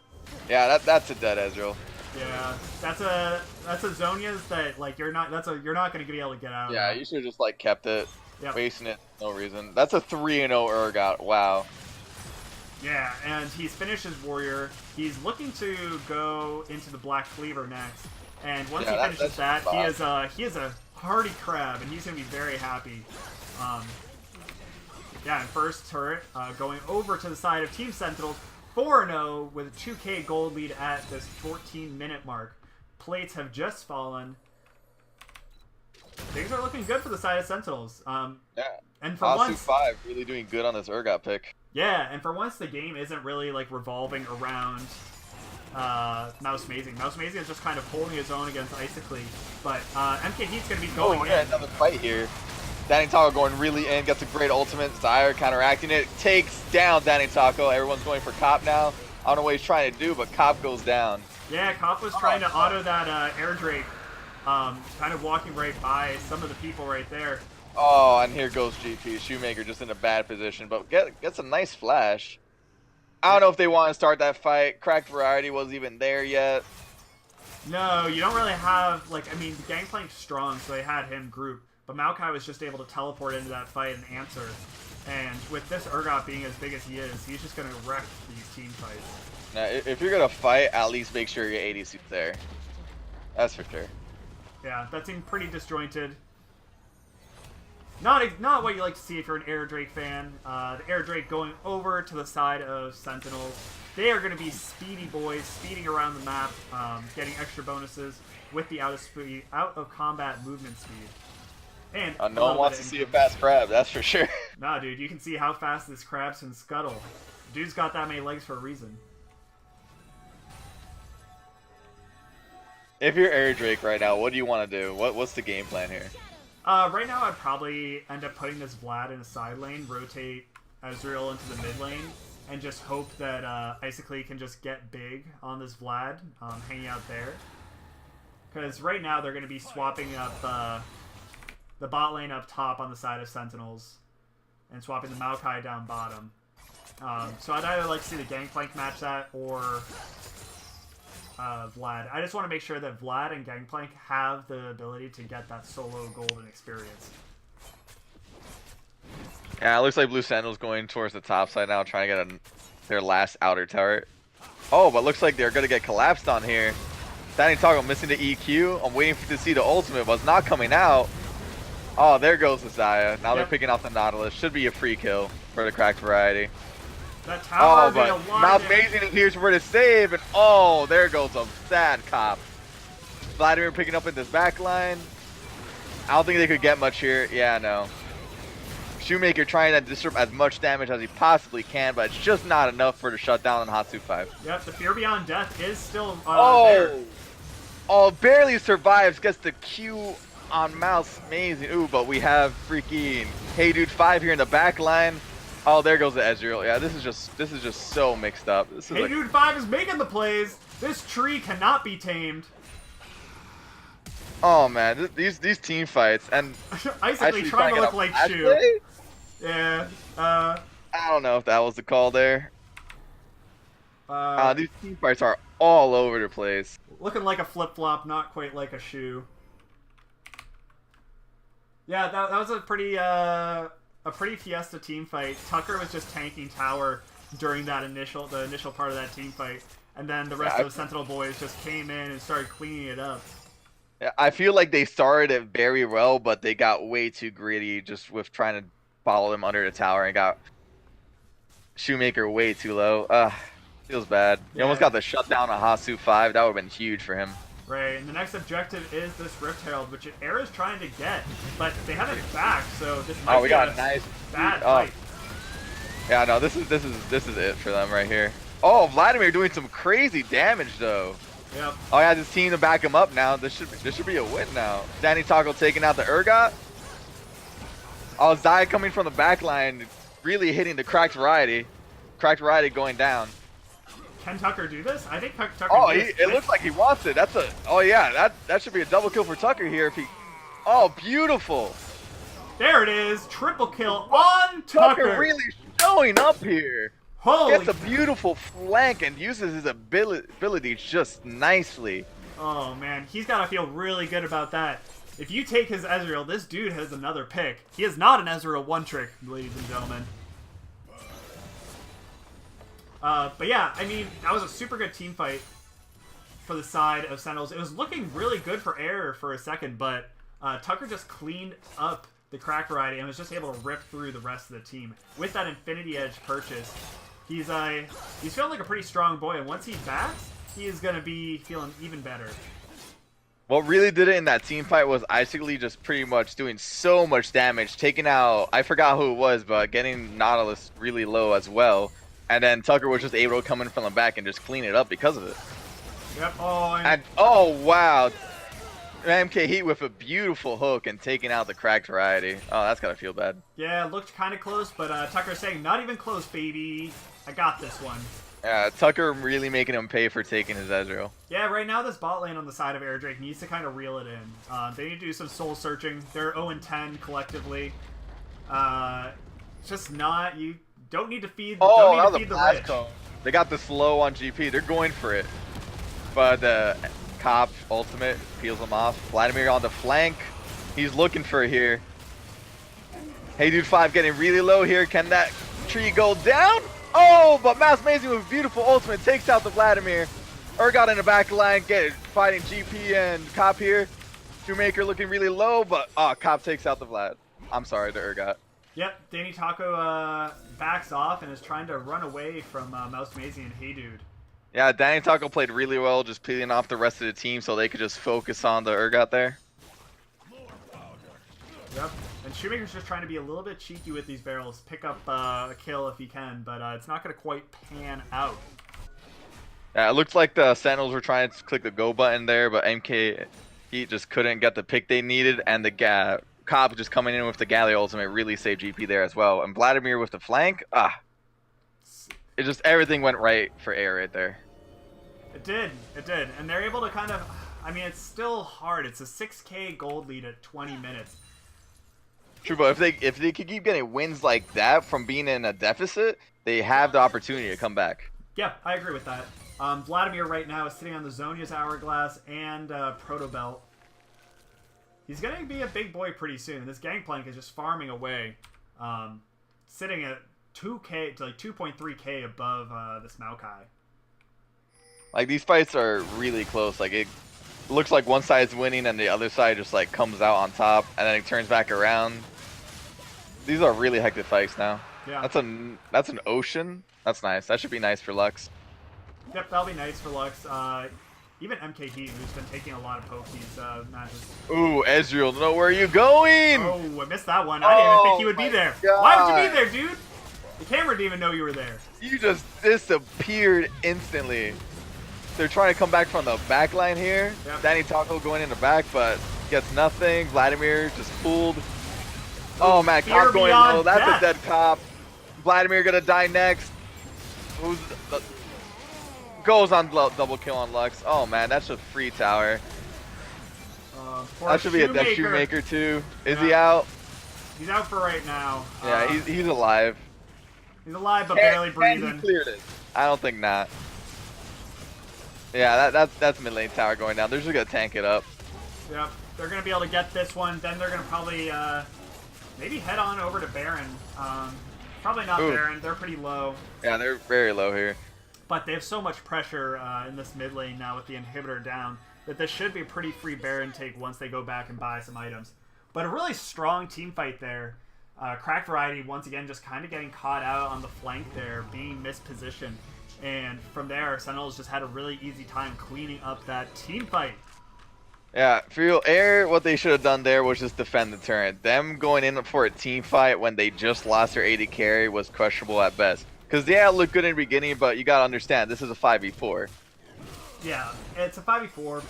Yeah, that's a dead Ezreal. Yeah, that's a Zhonya's that like you're not going to be able to get out of. Yeah, that. you should have just like kept it. Yep. Wasting it, no reason. That's a 3-0 Urgot. Wow. Yeah, and he's finished his warrior. He's looking to go into the Black Cleaver next. And once he finishes that, he is a hardy crab, and he's gonna be very happy. Yeah, and first turret going over to the side of Team Sentinels, 4-0 with a 2K gold lead at this 14-minute mark. Plates have just fallen. Things are looking good for the side of Sentinels. Yeah. And for once, 5 really doing good on this Urgot pick. yeah, and for once the game isn't really like revolving around Mouse Mazing. Mouse Mazing is just kind of holding his own against Icicly, but MKHeat's gonna be going in. Another fight here. Danny Taco going really in, gets a great ultimate. Zyre counteracting it, takes down Danny Taco. Everyone's going for Cop now. I don't know what he's trying to do, but Cop goes down. Yeah, Cop was trying to auto that Air Drake. Kind of walking right by some of the people right there. Oh, and here goes GP. Shoemaker just in a bad position, but gets a nice flash. I don't know if they want to start that fight. Cracked Variety wasn't even there yet. No, you don't really have, like, I mean, the Gangplank's strong, so they had him group. But Maokai was just able to teleport into that fight and answer. And with this Urgot being as big as he is, he's just going to wreck these team fights. Now, if you're going to fight, at least make sure your ADC's there. That's for sure. Yeah, that seemed pretty disjointed. Not what you like to see if you're an Air Drake fan. The Air Drake going over to the side of Sentinels. They are going to be speedy boys, speeding around the map, getting extra bonuses with the out of combat movement speed. And no one wants to see a fast crab, that's for sure. Nah, dude, you can see how fast this crabs can scuttle. Dude's got that many legs for a reason. If you're Air Drake right now, what do you want to do? What's the game plan here? Right now, I'd probably end up putting this Vlad in a side lane, rotate Ezreal into the mid lane, and just hope that Icicly can just get big on this Vlad, hanging out there. Because right now, they're going to be swapping up the bot lane up top on the side of Sentinels, and swapping the Maokai down bottom. So I'd either like to see the Gangplank match that, or Vlad. I just want to make sure that Vlad and Gangplank have the ability to get that solo golden experience. Yeah, it looks like Blue Sentinel's going towards the top side now, trying to get their last outer turret. Oh, but looks like they're going to get collapsed on here. Danny Toggle missing the EQ. I'm waiting to see the ultimate, but it's not coming out. Oh, there goes the Zaya. Now they're picking off the Nautilus. Should be a free kill for the cracked variety. That tower But Mouse Amazing is here for the save, and oh, there goes a sad cop. Vladimir picking up in this back line. I don't think they could get much here. Yeah, no. Shoemaker trying to disrupt as much damage as he possibly can, but it's just not enough for the shutdown on Hatsu 5. Yep, the Fear Beyond Death is still there. there. Oh, barely survives, gets the Q on Mouse Amazing. Ooh, but we have freaking Hey Dude 5 here in the back line. Oh, there goes the Ezreal. Yeah, this is just so mixed up. This is Hey Dude 5 is making the plays. This tree cannot be tamed. Oh man, these team fights and Basically trying to look like Shu. Play? Yeah. I don't know if that was the call there. These team fights are all over the place. Looking like a flip-flop, not quite like a shoe. Yeah, that was a pretty Fiesta team fight. Tucker was just tanking tower during the initial part of that team fight, and then the rest of the Sentinel boys just came in and started cleaning it up. Yeah, I feel like they started it very well, but they got way too greedy just with trying to follow them under the tower and got Shoemaker way too low. Feels bad. He almost got the shutdown on Hasu 5. That would have been huge for him. Right, and the next objective is this Rift Herald, which Air is trying to get, but they have it back, so this might be got a nice bad fight. Yeah, no, this is it for them right here. Oh, Vladimir doing some crazy damage though. Yep. Oh yeah, this team to back him up now. This should be a win now. Danny Toggle taking out the Urgot. Oh, Zaya coming from the back line, really hitting the cracked variety. Cracked variety going down. Can Tucker do this? I think Tucker. Oh, it looks like he wants it. Oh yeah, that should be a double kill for Tucker here if he. Oh, beautiful. There it is, triple kill on Tucker. Tucker really showing up here. Holy. Gets a beautiful flank and uses his abilities just nicely. Oh man, he's gotta feel really good about that. If you take his Ezreal, this dude has another pick. He is not an Ezreal one-trick, ladies and gentlemen. But yeah, I mean, that was a super good team fight for the side of Sentinels. It was looking really good for Air for a second, but Tucker just cleaned up the crack variety and was just able to rip through the rest of the team. With that Infinity Edge purchase, he's feeling like a pretty strong boy, and once he backs, he is going to be feeling even better. What really did it in that team fight was Icicle just pretty much doing so much damage, taking out, I forgot who it was, but getting Nautilus really low as well. And then Tucker was just able to come in from the back and just clean it up because of it. Yep. Oh, wow. MK Heat with a beautiful hook and taking out the cracked variety. Oh, that's gotta feel bad. Yeah, it looked kind of close, but Tucker's saying, not even close, baby. I got this one. Yeah, Tucker really making him pay for taking his Ezreal. Yeah, right now this bot lane on the side of Air Drake needs to kind of reel it in. They need to do some soul searching. They're 0-10 collectively. Just not... You don't need to feed, don't need to feed the rich. They got the slow on GP. They're going for it. But the Cop ultimate peels him off. Vladimir on the flank. He's looking for it here. Hey Dude 5 getting really low here. Can that tree go down? Oh, but Mouse Amazing with beautiful ultimate takes out the Vladimir. Urgot in the back line, fighting GP and Cop here. Shoemaker looking really low, but Cop takes out the Vlad. I'm sorry, the Urgot. Yep, Danny Taco backs off and is trying to run away from Mouse Amazing and Hey Dude. Yeah, Danny Taco played really well, just peeling off the rest of the team so they could just focus on the Urgot there. Yep, and Shoemaker's just trying to be a little bit cheeky with these barrels, pick up a kill if he can, but it's not going to quite pan out. Yeah, it looked like the Sentinels were trying to click the go button there, but MK Heat just couldn't get the pick they needed, and the Cop just coming in with the Galley ultimate really saved GP there as well. And Vladimir with the flank, it just everything went right for Air right there. It did, and they're able to kind of, I mean, it's still hard. It's a 6k gold lead at 20 minutes. True, but if they could keep getting wins like that from being in a deficit, they have the opportunity to come back. Yeah, I agree with that. Vladimir right now is sitting on the Zonia's Hourglass and Proto Belt. He's going to be a big boy pretty soon. This Gangplank is just farming away. sitting at 2K to like 2.3K above this Maokai. Like, these fights are really close. Like, it looks like one side's winning and the other side just, like, comes out on top and then it turns back around. These are really hectic fights now. Yeah. That's an ocean. That's nice. That should be nice for Lux. Yep, that'll be nice for Lux. Even MKD, who's been taking a lot of poke these matches. Ooh, Ezreal, no, where are you going? Oh, I missed that one. I didn't even think he would be there. God. Why would you be there, dude? The camera didn't even know you were there. You just disappeared instantly. They're trying to come back from the back line here. Yep. Danny Taco going in the back, but gets nothing. Vladimir just pulled. Oh man, Fear Cop going beyond low. That's death. a dead Cop. Vladimir gonna die next. Who's goes on double kill on Lux. Oh man, that's a free tower. That should be a dead Shoemaker too. Is he out? He's out for right now. Yeah, he's alive. He's alive but barely breathing. He cleared it. I don't think not. Yeah, that's mid lane tower going down. They're just gonna tank it up. Yep, they're gonna be able to get this one. Then they're gonna probably maybe head on over to Baron. Probably not Baron. They're pretty low. Yeah, they're very low here. But they have so much pressure in this mid lane now with the inhibitor down that this should be a pretty free Baron take once they go back and buy some items. But a really strong team fight there. Crack Variety once again just kind of getting caught out on the flank there, being mispositioned. And from there, Sentinels just had a really easy time cleaning up that team fight. Yeah, for real, Air, what they should have done there was just defend the turret. Them going in for a team fight when they just lost their AD carry was questionable at best. Because, yeah, it looked good in the beginning, but you got to understand, this is a 5v4. Yeah, it's a 5v4.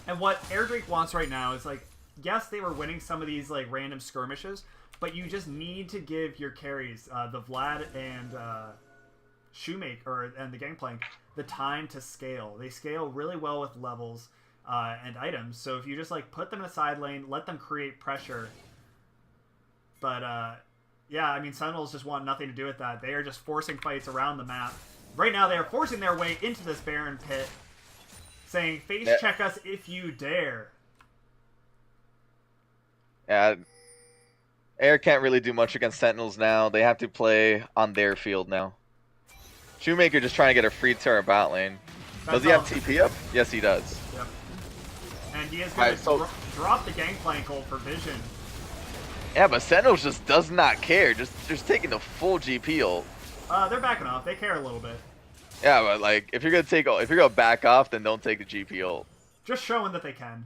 And what Air Drake wants right now is, like, yes, they were winning some of these, like, random skirmishes, but you just need to give your carries, the Vlad and Shoemaker, and the Gangplank, the time to scale. They scale really well with levels and items, so if you just, like, put them in a side lane, let them create pressure. But, yeah, I mean, Sentinels just want nothing to do with that. They are just forcing fights around the map. Right now, they are forcing their way into this Baron pit, saying, face check us if you dare. Yeah, Air can't really do much against Sentinels now. They have to play on their field now. Shoemaker just trying to get a free turret bot lane. Does he have TP up? Yes, he does. Yep. And he is going to drop the Gangplank ult for Vision. Yeah, but Sentinels just does not care. Just taking the full GP ult. They're backing off. They care a little bit. Yeah, but like if you're gonna back off, then don't take the GP ult. Just showing that they can.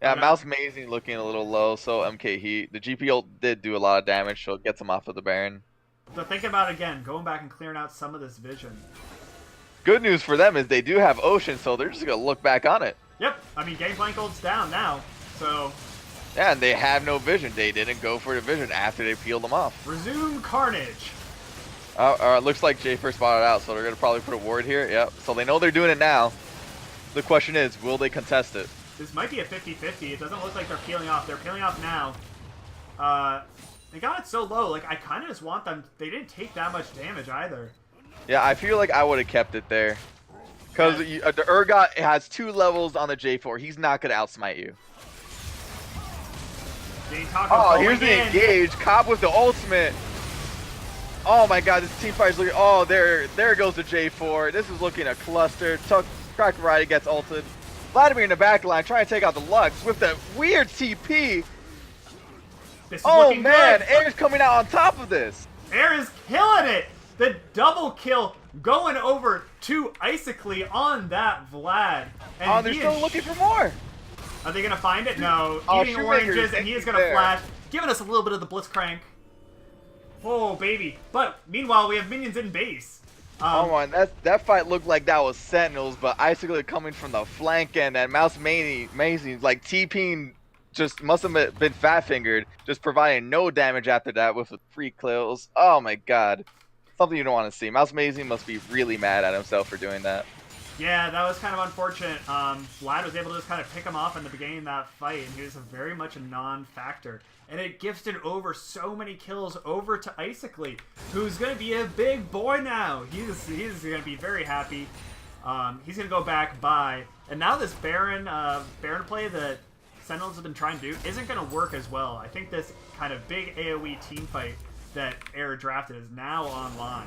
Yeah, Mouse Amazing looking a little low, so MK Heat. The GP ult did do a lot of damage, so it gets him off of the Baron. So think about it again, going back and clearing out some of this Vision. Good news for them is they do have Ocean, so they're just gonna look back on it. Yep, I mean Gangplank ult's down now, so. Yeah, and they have no Vision. They didn't go for the Vision after they peeled them off. Resume Carnage. Looks like Jay first spotted out, so they're gonna probably put a ward here. Yep. So they know they're doing it now. The question is, will they contest it? This might be a 50-50. It doesn't look like they're peeling off. They're peeling off now. They got it so low. Like, I kind of just want them. They didn't take that much damage either. Yeah, I feel like I would have kept it there. Because the Urgot has 2 levels on the J4. He's not going to outsmite you. Oh, here's the engage. Cobb with the ultimate. Oh my god, this team fight is looking... Oh, there goes the J4. This is looking a cluster. Crack Variety gets ulted. Vladimir in the back line trying to take out the Lux with the weird TP. Oh man, good. Air's coming out on top of this. Air is killing it. The double kill going over to Icically on that Vlad. And they're still looking for more. Are they going to find it? No. Eating oranges, and he is going to flash, giving us a little bit of the Blitzcrank. Oh, baby. But meanwhile, we have minions in base. Oh man, that fight looked like that was Sentinels, but Icicle coming from the flank end, and Mouse Amazing like TPing just must have been fat fingered, just providing no damage after that with the free kills. Oh my god, something you don't want to see. Mouse Amazing must be really mad at himself for doing that. Yeah, that was kind of unfortunate. Vlad was able to just kind of pick him off in the beginning of that fight, and he was very much a non-factor. And it gifted over so many kills over to Icically, who's going to be a big boy now. He's going to be very happy. He's going to go back by. And now this Baron play that Sentinels have been trying to do isn't going to work as well. I think this kind of big AoE team fight that Air drafted is now online.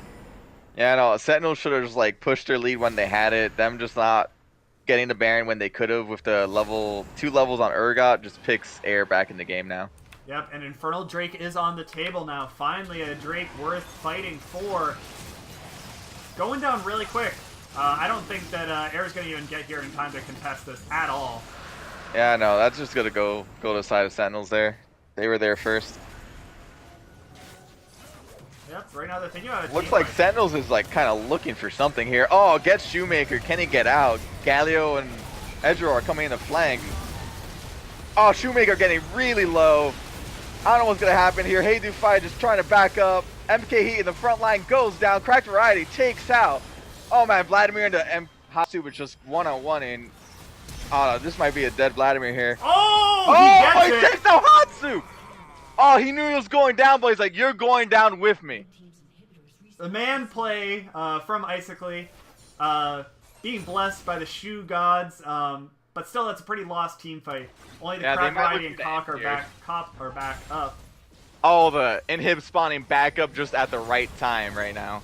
Yeah, no, Sentinels should have just like pushed their lead when they had it. Them just not getting the Baron when they could have with the level 2 levels on Urgot just picks Air back in the game now. Yep, and Infernal Drake is on the table now. Finally, a Drake worth fighting for. Going down really quick. I don't think that Air's going to even get here in time to contest this at all. Yeah, no, that's just gonna go to the side of Sentinels there. They were there first. Yep, right now they're thinking about it. Looks like Sentinels is like kind of looking for something here. Oh, gets Shoemaker. Can he get out? Galio and Edro are coming in the flank. Oh, Shoemaker getting really low. I don't know what's gonna happen here. Hey Dufai just trying to back up. MK Heat in the front line goes down. Cracked Variety takes out. Oh man, Vladimir into M Hatsu with just one-on-one in. Oh, this might be a dead Vladimir here. Oh, he takes out Hatsu! Oh, he knew he was going down, but he's like, you're going down with me. The man play from Icically, being blessed by the shoe gods, but still that's a pretty lost team fight. Only the Crack Variety and Cop are back up. Oh, the Inhib spawning back up just at the right time right now.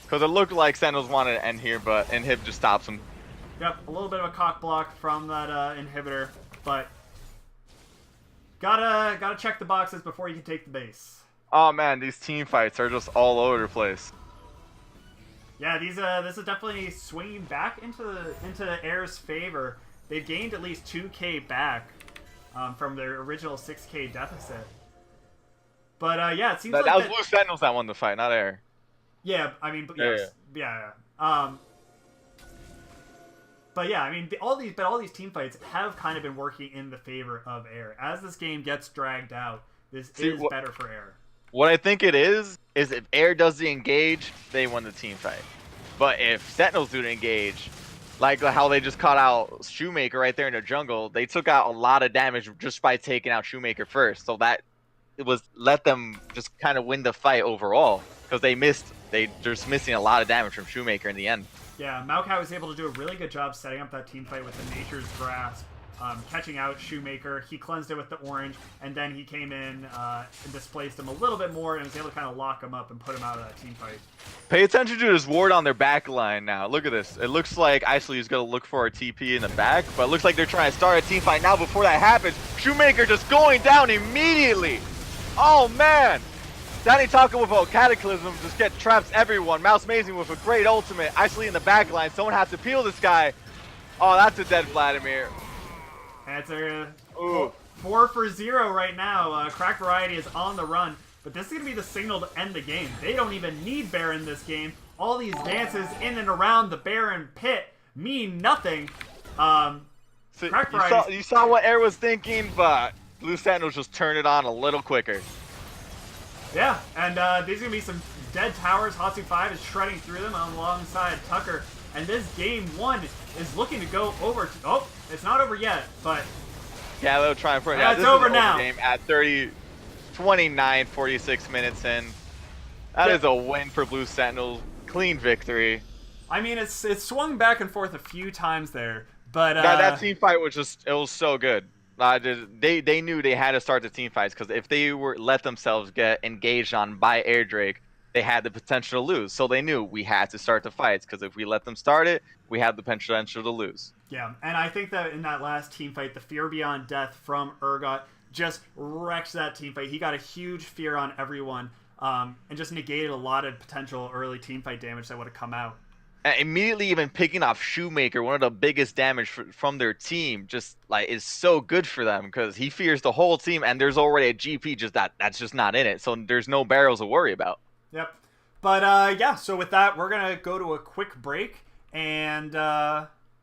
Because it looked like Sentinels wanted to end here, but Inhib just stops him. Yep, a little bit of a cock block from that inhibitor, but gotta check the boxes before you can take the base. Oh man, these team fights are just all over the place. Yeah, this is definitely swinging back into Air's favor. They've gained at least 2K back from their original 6K deficit. But yeah, it seems like that was Blue Sentinels that won the fight, not Air. Yeah, I mean, yes, yeah. But yeah, I mean, all these team fights have kind of been working in the favor of Air. As this game gets dragged out, this is better for Air. What I think it is if Air does the engage, they win the team fight. But if Sentinels do the engage, like how they just caught out Shoemaker right there in the jungle, they took out a lot of damage just by taking out Shoemaker first. So that let them just kind of win the fight overall because they're just missing a lot of damage from Shoemaker in the end. Yeah, Maokai was able to do a really good job setting up that team fight with the Nature's Grasp, catching out Shoemaker. He cleansed it with the orange, and then he came in and displaced him a little bit more and was able to kind of lock him up and put him out of that team fight. Pay attention to this ward on their back line now. Look at this. It looks like Isley is going to look for a TP in the back, but it looks like they're trying to start a team fight now. Before that happens, Shoemaker just going down immediately. Oh, man. Danny Taka with a Cataclysm just get traps everyone. Mouse Amazing with a great ultimate. Isley in the back line. Someone has to peel this guy. Oh, that's a dead Vladimir. That's a 4 for 0 right now. Crack Variety is on the run, but this is going to be the signal to end the game. They don't even need Baron this game. All these dances in and around the Baron pit mean nothing. So you saw what Air was thinking, but Blue Sentinels just turned it on a little quicker. Yeah, and these are going to be some dead towers. Hatsu 5 is shredding through them alongside Tucker. And this game 1 is looking to go over. Oh, it's not over yet, but Gallo trying to put it out. It's over now. Game at 29, 46 minutes in. That is a win for Blue Sentinels. Clean victory. I mean, it's swung back and forth a few times there, but that team fight was it was so good. They knew they had to start the team fights because if they let themselves get engaged on by Air Drake, they had the potential to lose. So they knew we had to start the fights because if we let them start it, we had the potential to lose. Yeah, and I think that in that last team fight, the Fear Beyond Death from Urgot just wrecked that team fight. He got a huge fear on everyone and just negated a lot of potential early team fight damage that would have come out. And immediately even picking off Shoemaker, one of the biggest damage from their team, just like is so good for them because he fears the whole team and there's already a GP that's just not in it. So there's no barrels to worry about. Yep. But yeah, so with that, we're going to go to a quick break and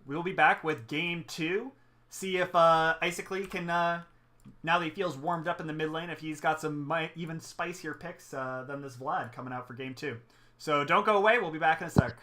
we'll be back with game 2. See if Icically can, now that he feels warmed up in the mid lane, if he's got some even spicier picks than this Vlad coming out for game 2. So don't go away. We'll be back in a sec.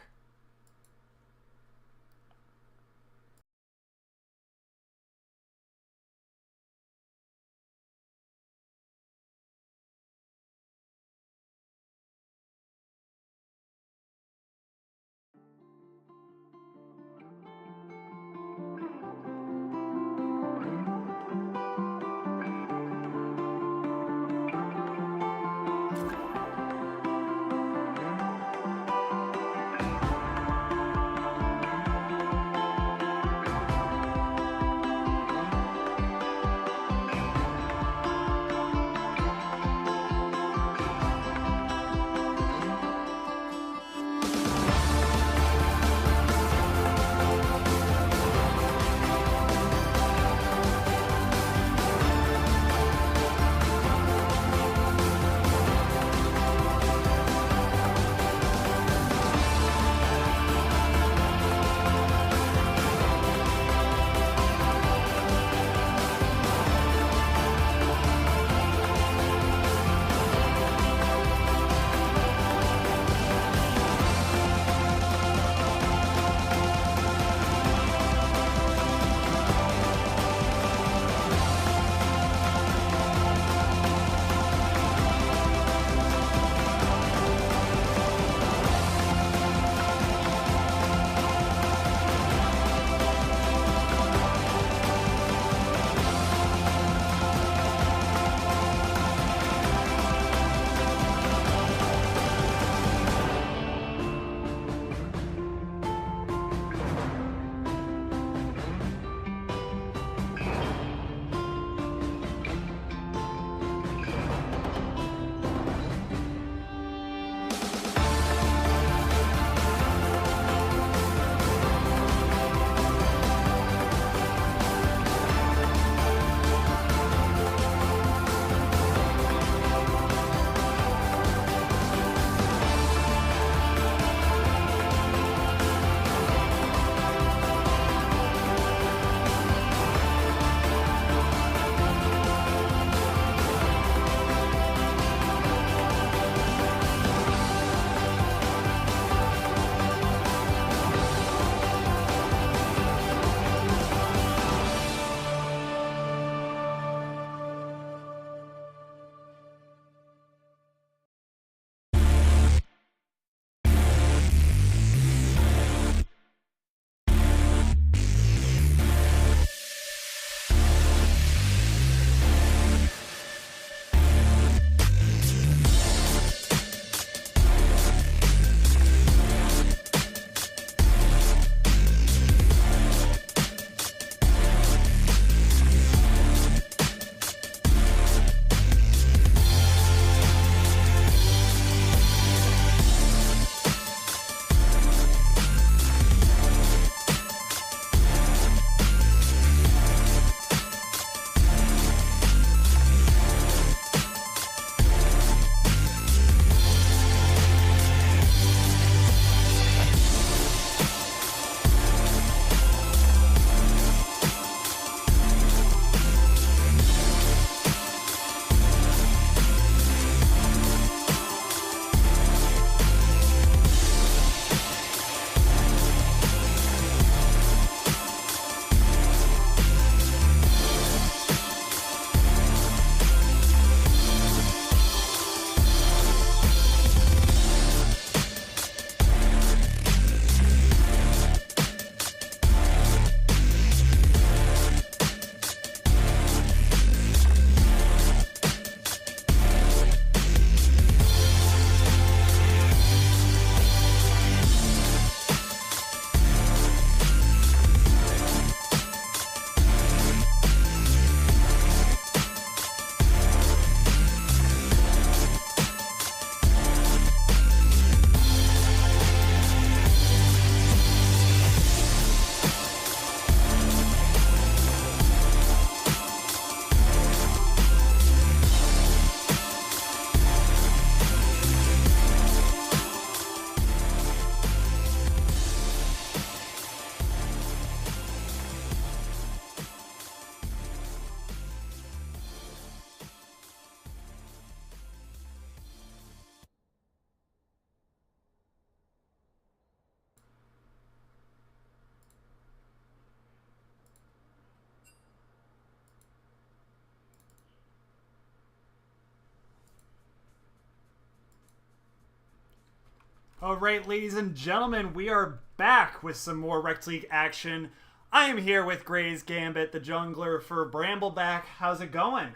All right, ladies and gentlemen, we are back with some more Rec League action. I am here with Gray's Gambit, the jungler for Brambleback. How's it going?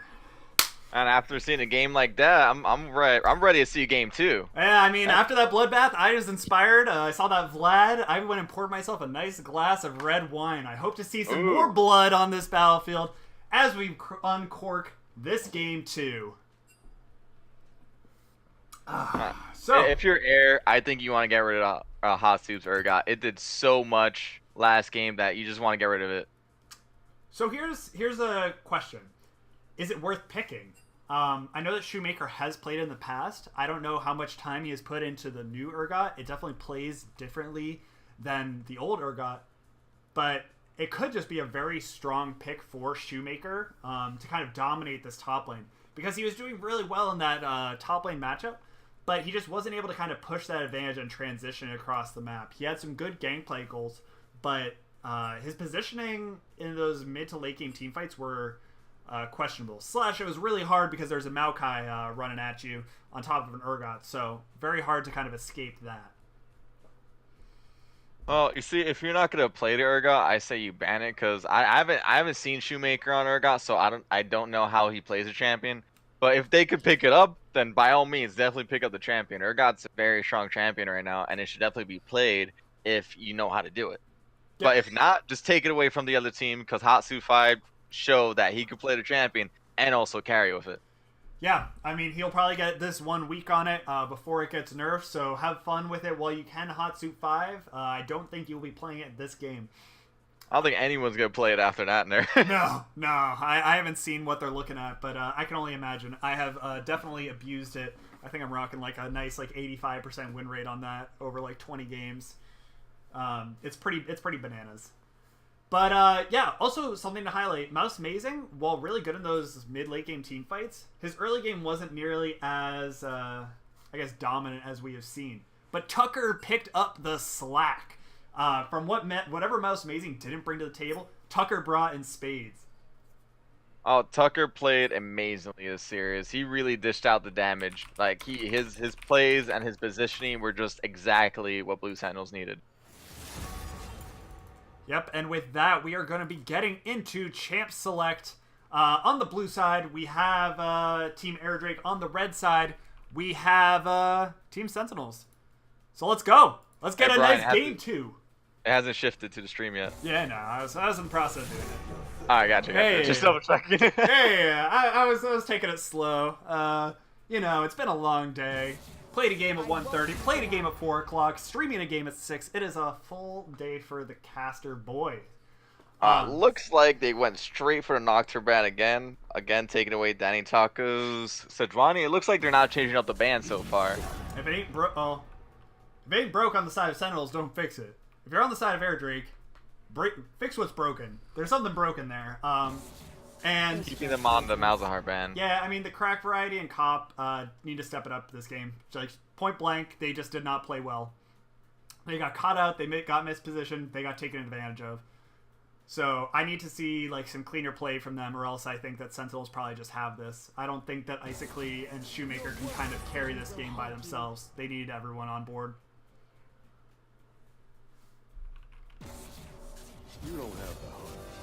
And after seeing a game like that, I'm ready. I'm ready to see game 2. Yeah, I mean, after that bloodbath, I was inspired. I saw that Vlad. I went and poured myself a nice glass of red wine. I hope to see some more blood on this battlefield as we uncork this game 2. So, if you're Air, I think you want to get rid of Hot Soup's Urgot. It did so much last game that you just want to get rid of it. So here's a question: is it worth picking? I know that Shoemaker has played in the past. I don't know how much time he has put into the new Urgot. It definitely plays differently than the old Urgot, but it could just be a very strong pick for Shoemaker to kind of dominate this top lane, because he was doing really well in that top lane matchup, but he just wasn't able to kind of push that advantage and transition across the map. He had some good gameplay goals, but his positioning in those mid to late game team fights were questionable. Slash, it was really hard because there's a Maokai running at you on top of an Urgot, so very hard to kind of escape that. Well, you see, if you're not gonna play the Urgot, I say you ban it, because I haven't seen Shoemaker on Urgot, so I don't know how he plays a champion. But if they could pick it up, then by all means, definitely pick up the champion. Urgot's a very strong champion right now, and it should definitely be played if you know how to do it. Yep. But if not, just take it away from the other team, because Hatsu 5 showed that he could play the champion and also carry with it. Yeah, I mean, he'll probably get this 1 week on it before it gets nerfed, so have fun with it while you can, Hot Soup 5. I don't think you'll be playing it this game. I don't think anyone's going to play it after that nerf. No, I haven't seen what they're looking at, but I can only imagine. I have definitely abused it. I think I'm rocking like a nice 85% win rate on that over like 20 games. It's pretty bananas. But yeah, also something to highlight, Mouse Amazing, while really good in those mid-late game team fights, his early game wasn't nearly as, I guess, dominant as we have seen. But Tucker picked up the slack. From whatever Mouse Amazing didn't bring to the table, Tucker brought in spades. Oh, Tucker played amazingly this series. He really dished out the damage. Like his plays and his positioning were just exactly what Blue Sentinels needed. Yep, and with that, we are going to be getting into Champ Select. On the blue side, we have Team Airdrake. On the red side, we have Team Sentinels. So let's go. Let's get a Brian, nice game 2. It hasn't shifted to the stream yet. Yeah, no, I was in the process of doing it. All right, gotcha. Hey. Just double checking. Yeah, I was taking it slow. You know, it's been a long day. Played a game at 1:30, played a game at 4 o'clock, streaming a game at 6. It is a full day for the caster boy. Looks like they went straight for the Nocturne ban again. Again, taking away Danny Taco's Sejuani. It looks like they're not changing up the ban so far. If it ain't broke on the side of Sentinels, don't fix it. If you're on the side of Airdrake, fix what's broken. There's something broken there. And Keeping them on the Malzahar ban. yeah, I mean, the crack variety and Cop need to step it up this game. Like, point blank, they just did not play well. They got caught out, they got mispositioned, they got taken advantage of. So I need to see like some cleaner play from them, or else I think that Sentinels probably just have this. I don't think that Icically and Shoemaker can kind of carry this game by themselves. They need everyone on board. You don't have the heart.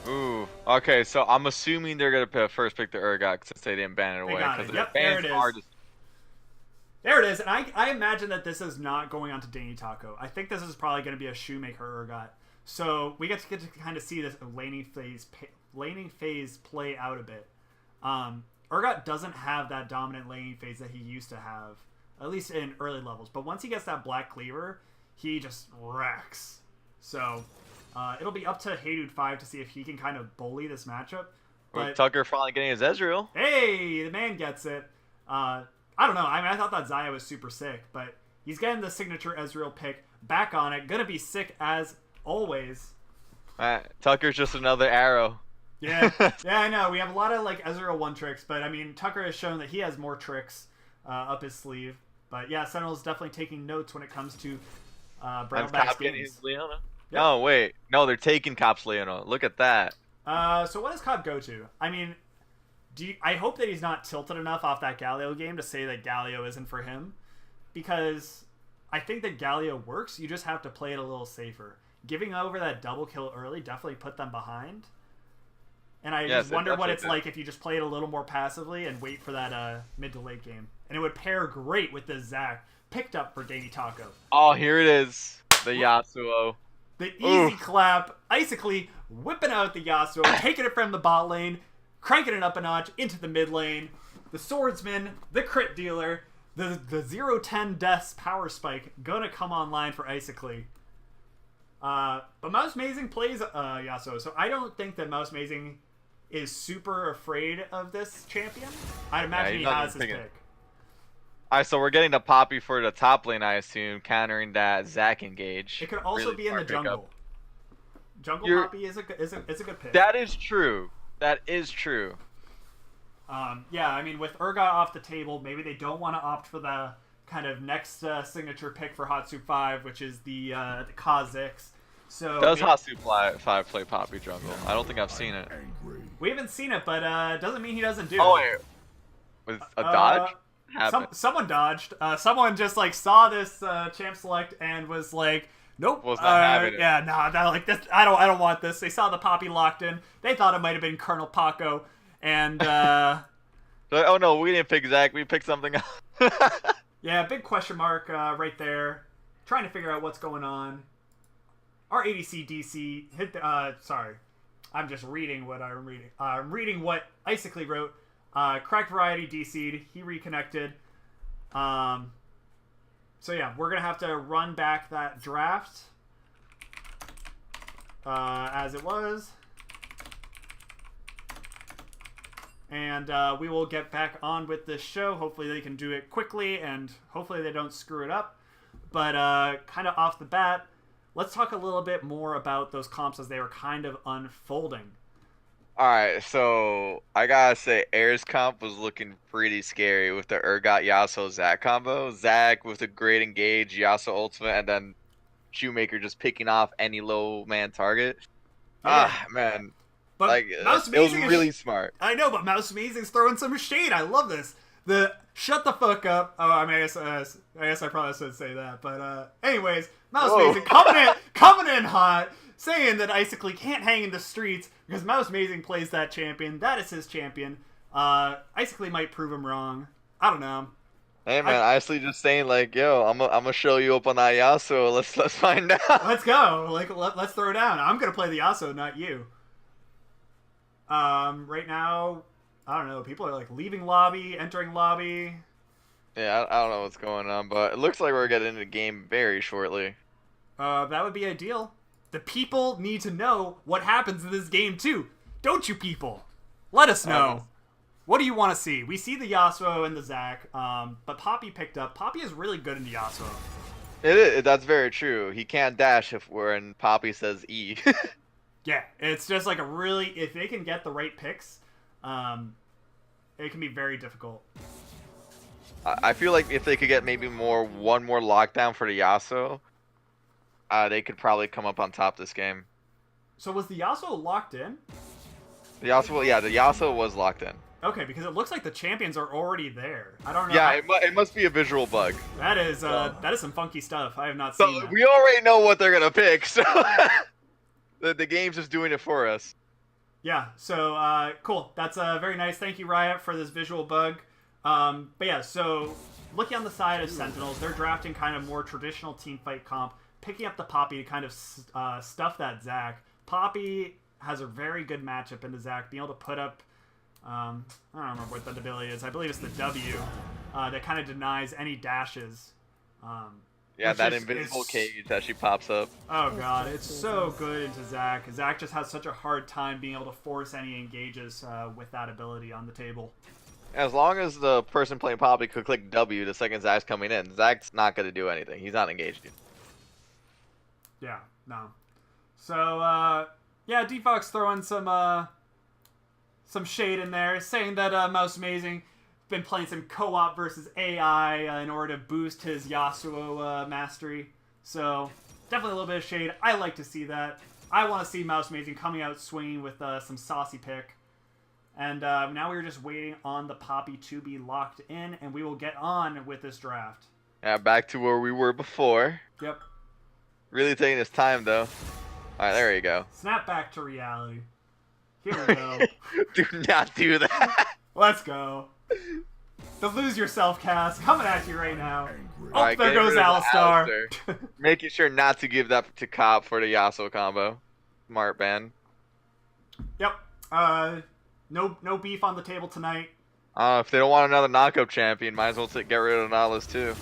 Ooh, okay, so I'm assuming they're gonna first pick the Urgot since they didn't ban it away. got it. Because Yep, the there bans it are is. just There it is, and I imagine that this is not going on to Danny Taco. I think this is probably going to be a Shoemaker Urgot. So we get to kind of see this laning phase play out a bit. Urgot doesn't have that dominant laning phase that he used to have, at least in early levels. But once he gets that Black Cleaver, he just wrecks. So it'll be up to HeyDude 5 to see if he can kind of bully this matchup. But Tucker finally getting his Ezreal. hey, the man gets it. I don't know. I mean, I thought that Xayah was super sick, but he's getting the signature Ezreal pick back on it. Gonna be sick as always. Tucker's just another arrow. Yeah, yeah, I know. We have a lot of like Ezreal one tricks, but I mean, Tucker has shown that he has more tricks up his sleeve. But yeah, Sentinel's definitely taking notes when it comes to Brownback's games. Leona. Yep. No, wait. No, they're taking Cop's Leona. Look at that. So what does Cobb go to? I mean, I hope that he's not tilted enough off that Galio game to say that Galio isn't for him, because I think that Galio works. You just have to play it a little safer. Giving over that double kill early definitely put them behind. And I just wonder what it's like if you just play it a little more passively and wait for that mid to late game. And it would pair great with the Zac picked up for Davey Taco. Oh, here it is. The Yasuo. The easy clap, Icically whipping out the Yasuo, taking it from the bot lane, cranking it up a notch into the mid lane. The swordsman, the crit dealer, the 0-10 deaths power spike gonna come online for Icically. But Mouse Mazing plays Yasuo, so I don't think that Mouse Mazing is super afraid of this champion. I'd imagine he has his pick. Alright, so we're getting the Poppy for the top lane, I assume, countering that Zac engage. It could also really be in the jungle. Jungle Poppy is a good pick. That is true. That is true. Yeah, I mean, with Urgot off the table, maybe they don't want to opt for the kind of next signature pick for Hatsu 5, which is the Kha'Zix. So does Hatsu 5 play Poppy jungle? I don't think I've seen it. We haven't seen it, but doesn't mean he doesn't do Oh, it. wait. Was a dodge? Someone dodged. Someone just like saw this champ select and was like, "Nope, was not having it." Yeah, nah, like this. I don't want this." They saw the Poppy locked in. They thought it might have been Colonel Paco, and oh no, we didn't pick Zac. We picked something else. Yeah, big question mark right there. Trying to figure out what's going on. Our ADC DC hit. Sorry, I'm just reading what I'm reading. I'm reading what Icically wrote. Crack Variety DC'd. He reconnected. So yeah, we're gonna have to run back that draft as it was, and we will get back on with this show. Hopefully they can do it quickly, and hopefully they don't screw it up. But kind of off the bat, let's talk a little bit more about those comps as they were kind of unfolding. Alright, so I gotta say, Air's comp was looking pretty scary with the Urgot Yasuo Zac combo. Zac with a great engage, Yasuo ultimate, and then Shoemaker just picking off any low man target. Yeah. Man. But like, it was really smart. I know, but Mouse Amazing's throwing some shade. I love this. The shut the fuck up. Oh, I mean, I guess I probably shouldn't say that. But anyways, Mouse Amazing coming in hot. Saying that Icically can't hang in the streets because Mouse Amazing plays that champion. That is his champion. Icically might prove him wrong. I don't know. Hey man, Icically just saying like, yo, I'm gonna show you up on that Yasuo. Let's find out. Let's go. Like let's throw down. I'm gonna play the Yasuo, not you. Right now, I don't know. People are like leaving lobby, entering lobby. Yeah, I don't know what's going on, but it looks like we're getting into the game very shortly. That would be ideal. The people need to know what happens in this game too. Don't you people? Let us know. What do you want to see? We see the Yasuo and the Zac, but Poppy picked up. Poppy is really good in the Yasuo. It is. That's very true. He can't dash if when Poppy says E. Yeah, it's just like if they can get the right picks, it can be very difficult. I feel like if they could get maybe one more lockdown for the Yasuo, they could probably come up on top this game. So was the Yasuo locked in? The Yasuo was locked in. Okay, because it looks like the champions are already there. I don't know. Yeah, it must be a visual bug. That is some funky stuff. I have not seen that. We already know what they're gonna pick, so the game's just doing it for us. Yeah, so cool. That's very nice. Thank you, Riot, for this visual bug. But yeah, so looking on the side of Sentinels, they're drafting kind of more traditional teamfight comp, picking up the Poppy to kind of stuff that Zac. Poppy has a very good matchup into Zac, being able to put up, I don't remember what the ability is. I believe it's the W that kind of denies any dashes. Yeah, that invisible cage that she pops up. Oh god, it's so good into Zac. Zac just has such a hard time being able to force any engages with that ability on the table. As long as the person playing Poppy could click W the second Zac's coming in, Zac's not going to do anything. He's not engaged. Yeah, no. So, yeah, Defox throwing some shade in there, saying that Mouse Amazing been playing some co-op versus AI in order to boost his Yasuo mastery. So, definitely a little bit of shade. I like to see that. I want to see Mouse Amazing coming out swinging with some saucy pick. And now we're just waiting on the Poppy to be locked in, and we will get on with this draft. Yeah, back to where we were before. Yep. Really taking his time though. All right, there you go. Snap back to reality. Here we go. Do not do that. Let's go. The Lose Yourself cast coming at you right now. Oh, All right, there getting goes rid of Alistar. Making sure not to give that to Cop for the Yasuo combo. Smart ban. Yep. No beef on the table tonight. If they don't want another knockup champion, might as well get rid of Nautilus too.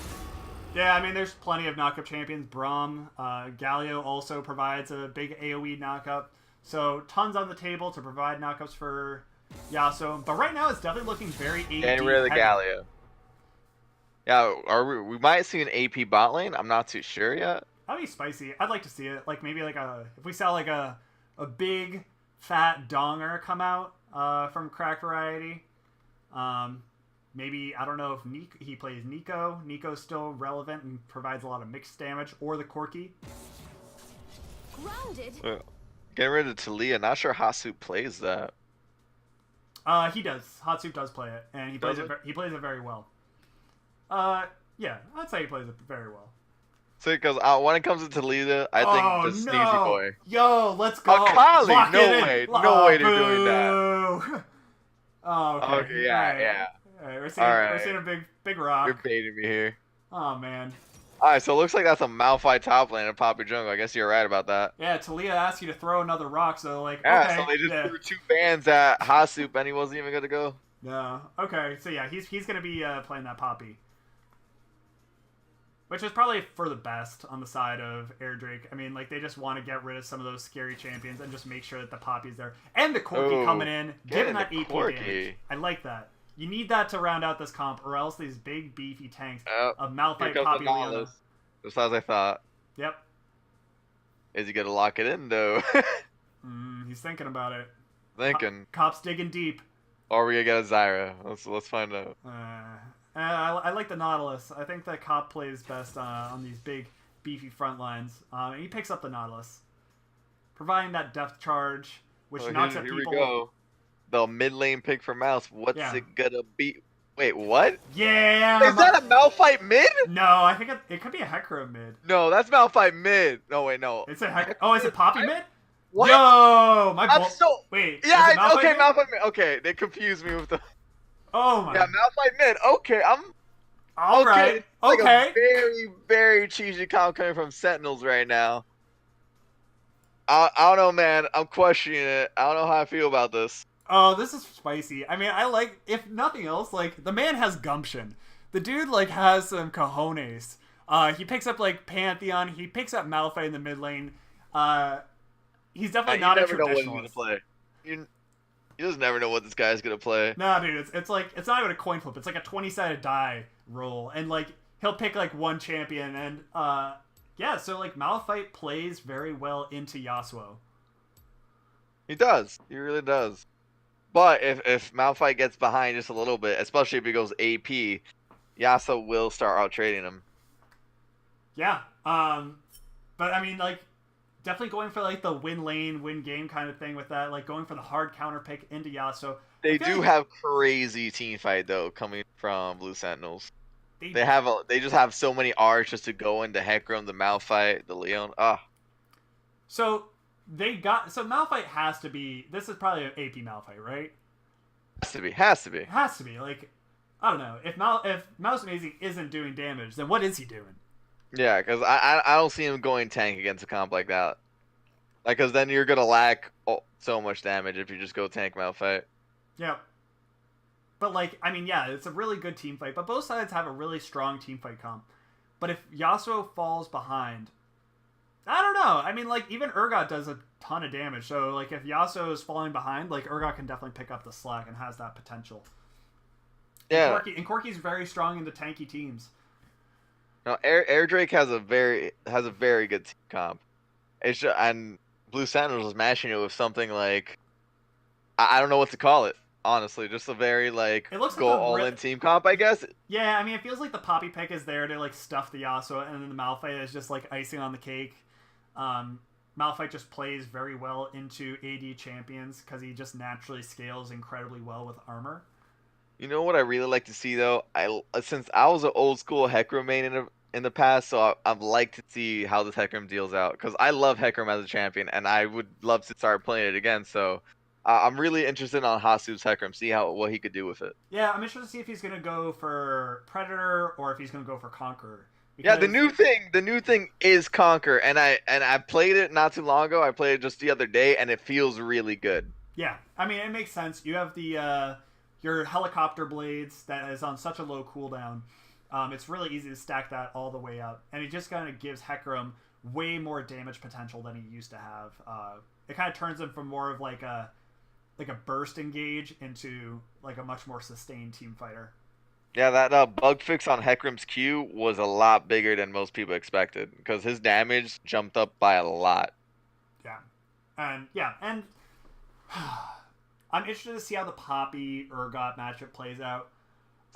Yeah, I mean, there's plenty of knockup champions. Braum, Galio also provides a big AoE knockup. So tons on the table to provide knockups for Yasuo. But right now, it's definitely looking very AD Getting rid of the heavy. Galio. Yeah, we might see an AP bot lane. I'm not too sure yet. That'd be spicy. I'd like to see it. Like maybe like if we saw like a big fat donger come out from Crack Variety. Maybe I don't know if he plays Nico. Nico's still relevant and provides a lot of mixed damage, or the Corki. Grounded. Getting rid of Talia. Not sure Hasu plays that. He does. Hot Soup does play it, and he plays it. He plays it very well. Yeah, I'd say he plays it very well. So, because when it comes to Talia, I think the Sneezy Boy. Yo, let's go. Akali, Lock no it in. way, no way they're doing that. Boo. Oh, okay. Okay, yeah. All right, we're seeing a big rock. You're baiting me here. Oh man. Alright, so it looks like that's a Malphite top lane and Poppy jungle. I guess you're right about that. Yeah, Talia asked you to throw another rock, so like, Yeah, okay. so they just threw 2 bans at Hasup and he wasn't even gonna go. Yeah. Okay. So yeah, he's gonna be playing that Poppy, which is probably for the best on the side of Air Drake. I mean, like they just want to get rid of some of those scary champions and just make sure that the Poppy's there and the Corki coming in, giving that AP damage. I like that. You need that to round out this comp, or else these big beefy tanks of Malphite, Poppy, Leona. Just as I thought. Yep. Is he gonna lock it in though? He's thinking about it. Thinking. Cop's digging deep. Or are we gonna get a Zyra? Let's find out. I like the Nautilus. I think that Cop plays best on these big, beefy front lines. And he picks up the Nautilus, providing that depth charge, which knocks at people. Here we go. The mid lane pick for Mouse. What's it gonna be? Wait, what? Yeah. Is that a Malphite mid? No, I think it could be a Hecarim mid. No, that's Malphite mid. No, wait, no. It's a Oh, is it Poppy mid? What? Yo, Wait. Yeah, okay, Malphite mid. Okay, they confused me with the. Oh my. Yeah, Malphite mid. Okay, All right. Like okay. A very, very cheesy comp coming from Sentinels right now. I don't know, man. I'm questioning it. I don't know how I feel about this. Oh, this is spicy. I mean, I like, if nothing else, like, the man has gumption. The dude, like, has some cojones. He picks up, like, Pantheon. He picks up Malphite in the mid lane. He's definitely not a traditionalist. You never know what he's going to play. You just never know what this guy's going to play. Nah, dude, it's like, it's not even a coin flip. It's like a 20-sided die roll. And, like, he'll pick, like, one champion. And, yeah, so, like, Malphite plays very well into Yasuo. He does. He really does. But if Malphite gets behind just a little bit, especially if he goes AP, Yasuo will start out trading him. Yeah. But I mean, like, definitely going for like the win lane, win game kind of thing with that. Like going for the hard counter pick into Yasuo. They do have crazy team fight though coming from Blue Sentinels. They just have so many R's just to go into Hecarim, the Malphite, the Leon. So Malphite has to be. This is probably an AP Malphite, right? Has to be. Like, I don't know. If Mouse Amazing isn't doing damage, then what is he doing? Yeah, because I don't see him going tank against a comp like that. Like, because then you're gonna lack so much damage if you just go tank Malphite. Yeah. But like, I mean, yeah, it's a really good team fight. But both sides have a really strong team fight comp. But if Yasuo falls behind, I don't know. I mean, like, even Urgot does a ton of damage. So, like, if Yasuo is falling behind, like, Urgot can definitely pick up the slack and has that potential. Yeah. And Corki's very strong into tanky teams. No, Air Drake has a very good team comp. It's just, and Blue Sentinels is mashing it with something like, I don't know what to call it. Honestly, just a very, like, go all-in team comp, I guess. Yeah, I mean, it feels like the Poppy pick is there to, like, stuff the Yasuo, and then the Malphite is just, like, icing on the cake. Malphite just plays very well into AD champions because he just naturally scales incredibly well with armor. You know what I really like to see though? Since I was an old school Hecarim main in the past, so I'd like to see how this Hecarim deals out because I love Hecarim as a champion, and I would love to start playing it again. So I'm really interested on Hasu's Hecarim, see what he could do with it. Yeah, I'm interested to see if he's gonna go for Predator or if he's gonna go for Conqueror. Yeah, Because the new thing is Conquer, and I played it not too long ago. I played it just the other day, and it feels really good. yeah, I mean it makes sense. You have the your helicopter blades that is on such a low cooldown. It's really easy to stack that all the way up, and it just kind of gives Hecarim way more damage potential than he used to have. It kind of turns him from more of like a burst engage into like a much more sustained team fighter. Yeah, that bug fix on Hecarim's Q was a lot bigger than most people expected because his damage jumped up by a lot. Yeah, and I'm interested to see how the Poppy Urgot matchup plays out.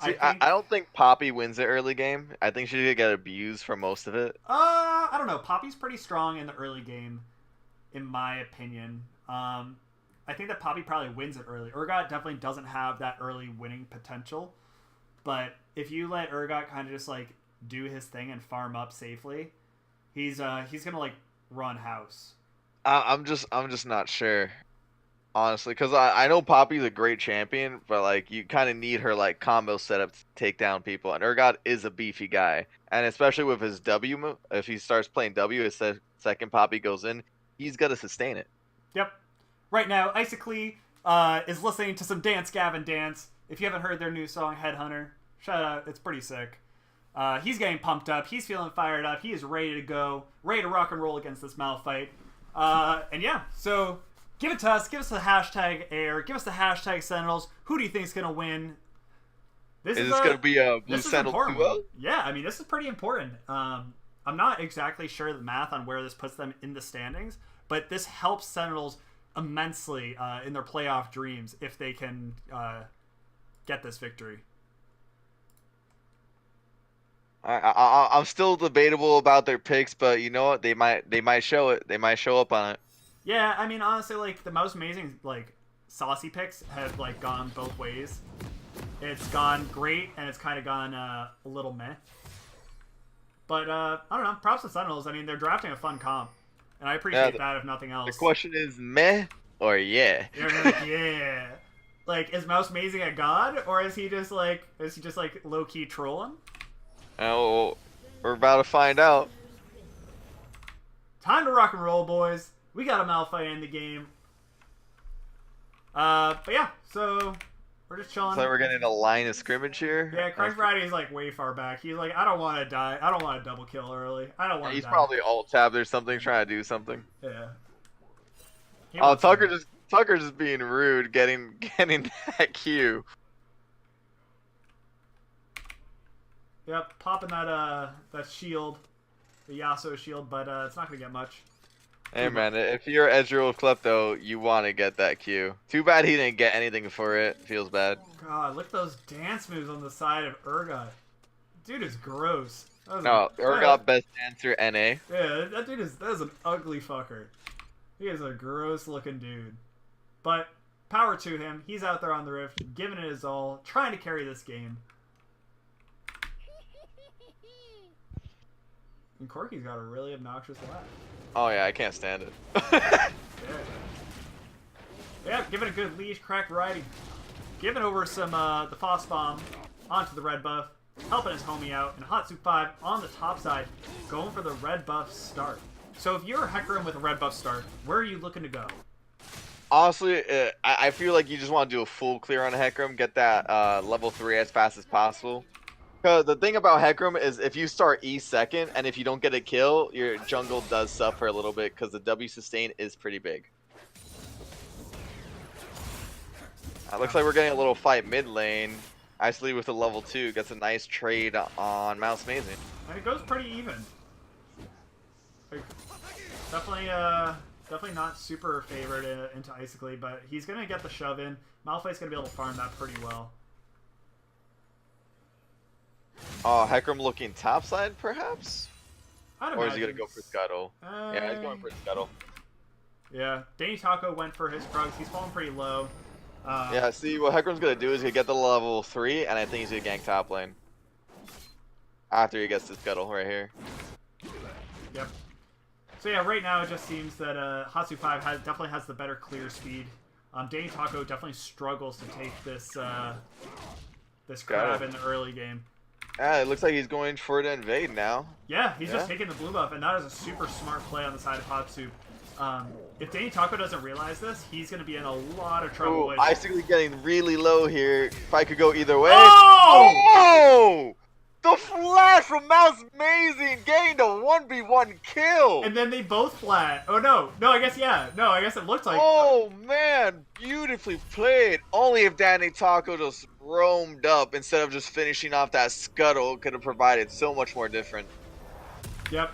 See, I don't think Poppy wins the early game. I think she's gonna get abused for most of it. I don't know. Poppy's pretty strong in the early game, in my opinion. I think that Poppy probably wins it early. Urgot definitely doesn't have that early winning potential, but if you let Urgot kind of just like do his thing and farm up safely, he's gonna like run house. I'm just not sure, honestly, because I know Poppy's a great champion, but like you kind of need her like combo setup to take down people, and Urgot is a beefy guy, and especially with his W move, if he starts playing W, his second Poppy goes in, he's got to sustain it. Yep. Right now, Isacly is listening to some Dance Gavin Dance. If you haven't heard their new song, Headhunter, shout out. It's pretty sick. He's getting pumped up. He's feeling fired up. He is ready to go. Ready to rock and roll against this Malphite. And yeah, so give it to us. Give us the hashtag air. Give us the hashtag Sentinels. Who do you think is going to win? Is this going to be a Blue this is Sentinel important. duo? Yeah, I mean, this is pretty important. I'm not exactly sure the math on where this puts them in the standings, but this helps Sentinels immensely in their playoff dreams if they can get this victory. I'm still debatable about their picks, but you know what? They might show it. They might show up on it. Yeah, I mean, honestly, like the most amazing like saucy picks have like gone both ways. It's gone great, and it's kind of gone a little meh. But I don't know. Props to Sentinels. I mean, they're drafting a fun comp, and I appreciate that if nothing else. The question is meh or yeah. Yeah. Like, is Mouse Amazing a god, or is he just like low key trolling? Oh, we're about to find out. Time to rock and roll, boys. We got a Malphite in the game. But yeah, so we're just chilling. So we're getting a line of scrimmage here. Yeah, Craig Friday is like way far back. He's like, I don't want to die. I don't want to double kill early. I don't want to. He's die. probably alt tabbed or something, trying to do something. Yeah. Oh, Tucker's just being rude, getting that Q. Yep, popping that shield, the Yasuo shield, but it's not gonna get much. Hey man, if you're Ezreal Klepto, you want to get that Q. Too bad he didn't get anything for it. Feels bad. God, look at those dance moves on the side of Urgot. Dude is gross. No, Urgot best dancer NA. Yeah, that is an ugly fucker. He is a gross looking dude. But power to him. He's out there on the rift, giving it his all, trying to carry this game. And Corky's got a really obnoxious laugh. Oh yeah, I can't stand it. Yeah, giving a good leash, cracked riding. Giving over some the Foss Bomb onto the red buff. Helping his homie out. And Hatsu 5 on the top side, going for the red buff start. So if you're a Hecarim with a red buff start, where are you looking to go? Honestly, I feel like you just want to do a full clear on Hecarim, get that level 3 as fast as possible. Because the thing about Hecarim is if you start E second, and if you don't get a kill, your jungle does suffer a little bit because the W sustain is pretty big. Looks like we're getting a little fight mid lane. Actually, with the level 2, gets a nice trade on Mouse Amazing. And it goes pretty even. Like, definitely not super favored into Isacly, but he's going to get the shove in. Malphite's going to be able to farm that pretty well. Oh, Hecarim looking topside, perhaps? Or is he going to go for Scuttle? Yeah, he's going for Scuttle. Yeah, Danny Taco went for his Krugs. He's falling pretty low. Yeah, see, what Hecarim's gonna do is he'll get the level 3, and I think he's gonna gank top lane. After he gets this scuttle right here. Yep. So yeah, right now it just seems that Hatsu 5 definitely has the better clear speed. Danny Taco definitely struggles to take this this crab in the early game. Yeah, it looks like he's going for the invade now. Yeah, he's just taking the blue buff, and that is a super smart play on the side of Hatsu. If Danny Taco doesn't realize this, he's going to be in a lot of trouble. Ooh, Icically getting really low here. If I could go either way. Oh! Oh! The flash from Mouse Amazing getting the 1v1 kill. And then they both flat. Oh, no. No, I guess, yeah. No, I guess it looked like... Oh, man. Beautifully played. Only if Danny Taco just roamed up instead of just finishing off that scuttle could have provided so much more different. Yep.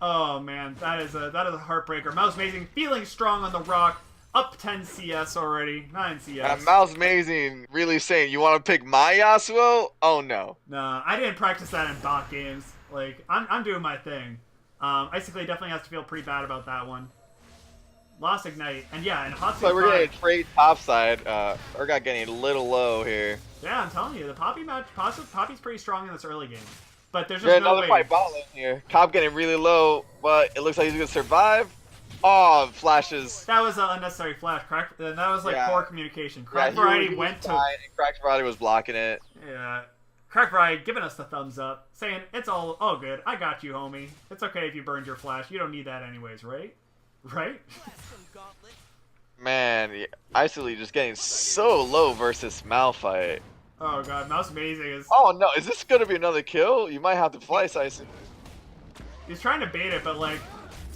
Oh, man. That is a heartbreaker. Mouse Amazing feeling strong on the rock. Up 10 CS already. 9 CS. And Mouse Amazing really saying, you want to pick my Yasuo? Oh, no. Nah, I didn't practice that in bot games. Like, I'm doing my thing. Icically definitely has to feel pretty bad about that one. Lost Ignite. And yeah, and Hatsu So we're going to trade topside. Urgot getting a little low here. Yeah, I'm telling you, the Poppy match, Poppy's pretty strong in this early game. But there's just no another way. fight bot lane here. Cobb getting really low, but it looks like he's going to survive. Oh, flashes. That was an unnecessary flash. That was like poor communication. Crack he Variety went to... And Crack Variety was blocking it. Yeah. Crack Variety giving us the thumbs up, saying, it's all good. I got you, homie. It's okay if you burned your flash. You don't need that anyways, right? Right? Man, Icily just getting so low versus Malphite. Oh god, Mouse Amazing is... Oh no, is this going to be another kill? You might have to flice Icily. He's trying to bait it, but like...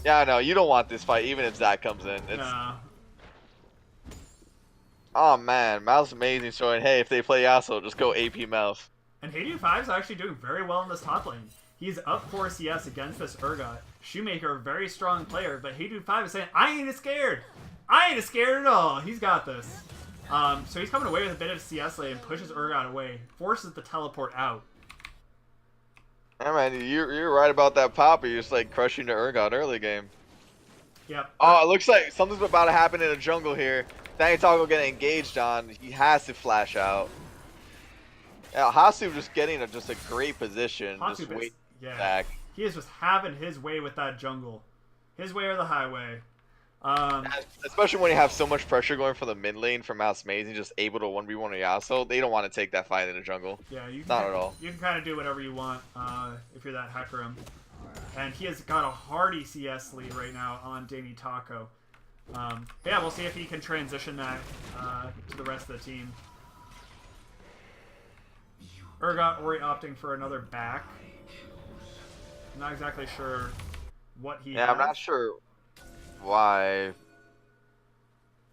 Yeah, no, you don't want this fight, even if Zach comes in. It's... No. Oh man, Mouse Amazing showing, hey, if they play Yasuo, just go AP Mouse. And Heidu5 is actually doing very well in this top lane. He's up 4 CS against this Urgot. Shoemaker, a very strong player, but Heidu5 is saying, I ain't scared. I ain't scared at all. He's got this. So he's coming away with a bit of CS lane and pushes Urgot away. Forces the teleport out. Yeah, man, you're right about that Poppy. You're just like crushing the Urgot early game. Yep. Oh, it looks like something's about to happen in the jungle here. Danny Taco getting engaged on. He has to flash out. Yeah, Hasu just getting just a great position. Hasu just wait back. He is just having his way with that jungle. His way or the highway. Especially when you have so much pressure going from the mid lane from Mouse Amazing, just able to 1v1 a Yasuo. They don't want to take that fight in the jungle. Yeah, you can not at all. You can kind of do whatever you want if you're that Hecarim. And he has got a hardy CS lead right now on Danny Taco. Yeah, we'll see if he can transition that to the rest of the team. Urgot Ori opting for another back. I'm not exactly sure what he has. I'm not sure why.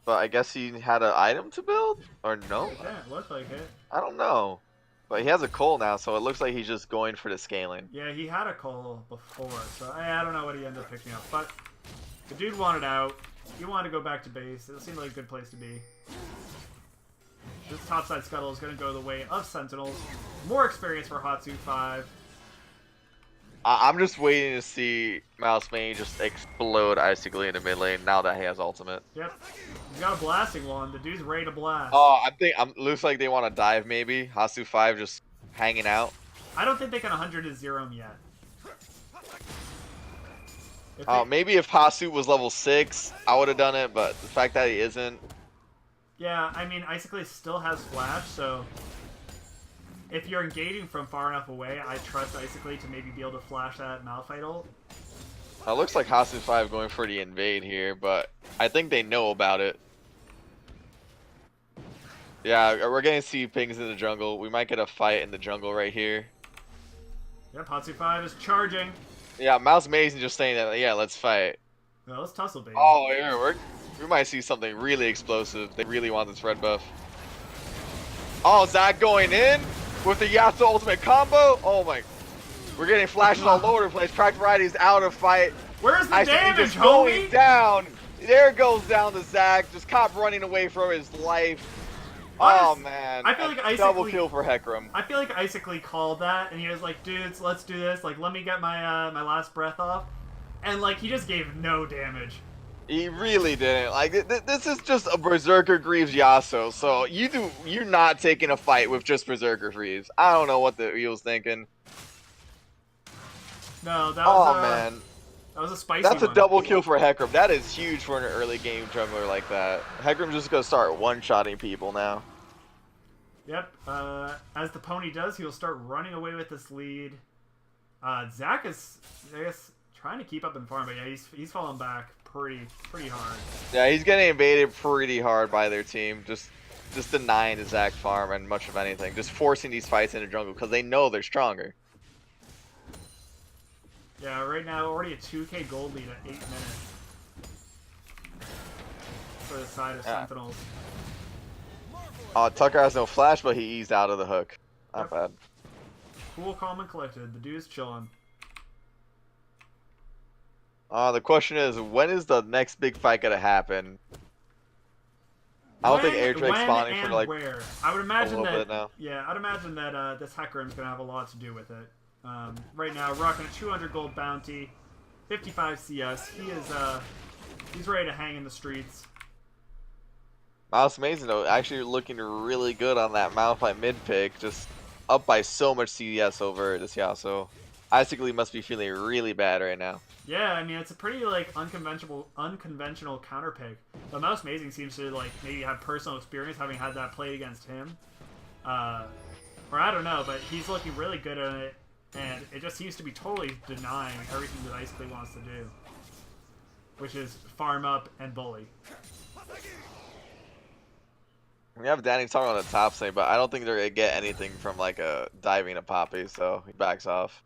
But I guess he had an item to build? Or no? Yeah, it looked like it. I don't know. But he has a coal now, so it looks like he's just going for the scaling. Yeah, he had a coal before, so I don't know what he ended up picking up. But the dude wanted out. He wanted to go back to base. It seemed like a good place to be. This topside scuttle is going to go the way of Sentinels. More experience for Hatsu 5. I'm just waiting to see Mouse Mane just explode Icically in the mid lane now that he has ultimate. Yep. He's got a blasting one. The dude's ready to blast. Oh, looks like they want to dive maybe. Hasu 5 just hanging out. I don't think they can 100 to 0 him yet. Maybe if Hasu was level 6, I would have done it, but the fact that he isn't. Yeah, I mean, Icically still has flash, so if you're engaging from far enough away, I trust Icically to maybe be able to flash that Malphite ult. It looks like Hasu 5 going for the invade here, but I think they know about it. Yeah, we're going to see pings in the jungle. We might get a fight in the jungle right here. Yep, Hatsu 5 is charging. Yeah, Mouse Amazing just saying that, yeah, let's fight. No, let's tussle, baby. Oh, yeah, we might see something really explosive. They really want this red buff. Oh, Zach going in with the Yasuo ultimate combo. Oh my. We're getting flashes all over the place. Cracked Variety's out of fight. Where's the damage, just homie? going down. There goes down to Zach. Just Cop running away from his life. Oh man. I feel like Icically, double kill for Hecarim. I feel like Icically called that, and he was like, dudes, let's do this. Like, let me get my my last breath off. And like, he just gave no damage. He really didn't. Like this is just a Berserker Greaves Yasuo. So you're not taking a fight with just Berserker Greaves. I don't know what he was thinking. No, Oh man, that was a spicy that's a one. double kill for Hecarim. That is huge for an early game jungler like that. Hecarim's just gonna start one-shotting people now. Yep. As the pony does, he'll start running away with this lead. Zach is, I guess, trying to keep up in farm, but yeah, he's falling back pretty hard. Yeah, he's getting invaded pretty hard by their team. Just denying the Zach farm and much of anything. Just forcing these fights in the jungle because they know they're stronger. Yeah, right now already a 2k gold lead at 8 minutes for the side of Sentinels. Tucker has no flash, but he eased out of the hook. Not bad. Cool, calm, and collected. The dude's chilling. The question is, when is the next big fight gonna happen? I don't think Air Drake's spawning for like where? I would imagine a little that. bit now. Yeah, I'd imagine that this Hecarim's gonna have a lot to do with it. Right now, rocking a 200 gold bounty, 55 CS. He's ready to hang in the streets. Mouse Amazing though, actually looking really good on that Malphite mid pick, just up by so much CS over this Yasuo. Icically must be feeling really bad right now. Yeah, I mean it's a pretty like unconventional counter pick. But Mouse Amazing seems to like maybe have personal experience having had that played against him, or I don't know, but he's looking really good at it, and it just seems to be totally denying everything that Icically wants to do, which is farm up and bully. We have Danny talking on the top lane, but I don't think they're gonna get anything from like a diving a Poppy, so he backs off.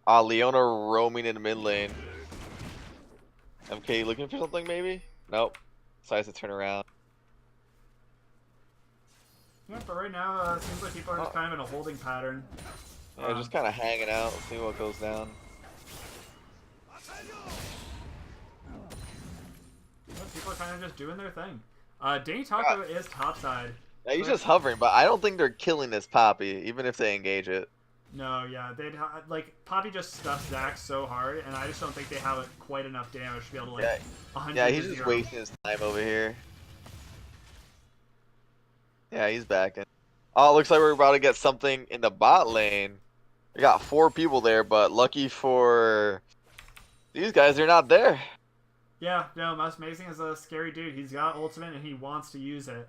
Leona roaming in the mid lane. MK looking for something maybe? Nope. Decides to turn around. Yeah, but right now it seems like people are just kind of in a holding pattern. Yeah, just kind of hanging out, see what goes down. Yeah, people are kind of just doing their thing. Danny Taco is topside. Yeah, he's just hovering, but I don't think they're killing this Poppy, even if they engage it. No, yeah, like Poppy just stuffs Zac so hard, and I just don't think they have quite enough damage to be able to like 100. Yeah, he's just wasting his time over here. Yeah, he's backing. Oh, it looks like we're about to get something in the bot lane. We got 4 people there, but lucky for these guys, they're not there. Yeah, no, Mouse Amazing is a scary dude. He's got ultimate and he wants to use it.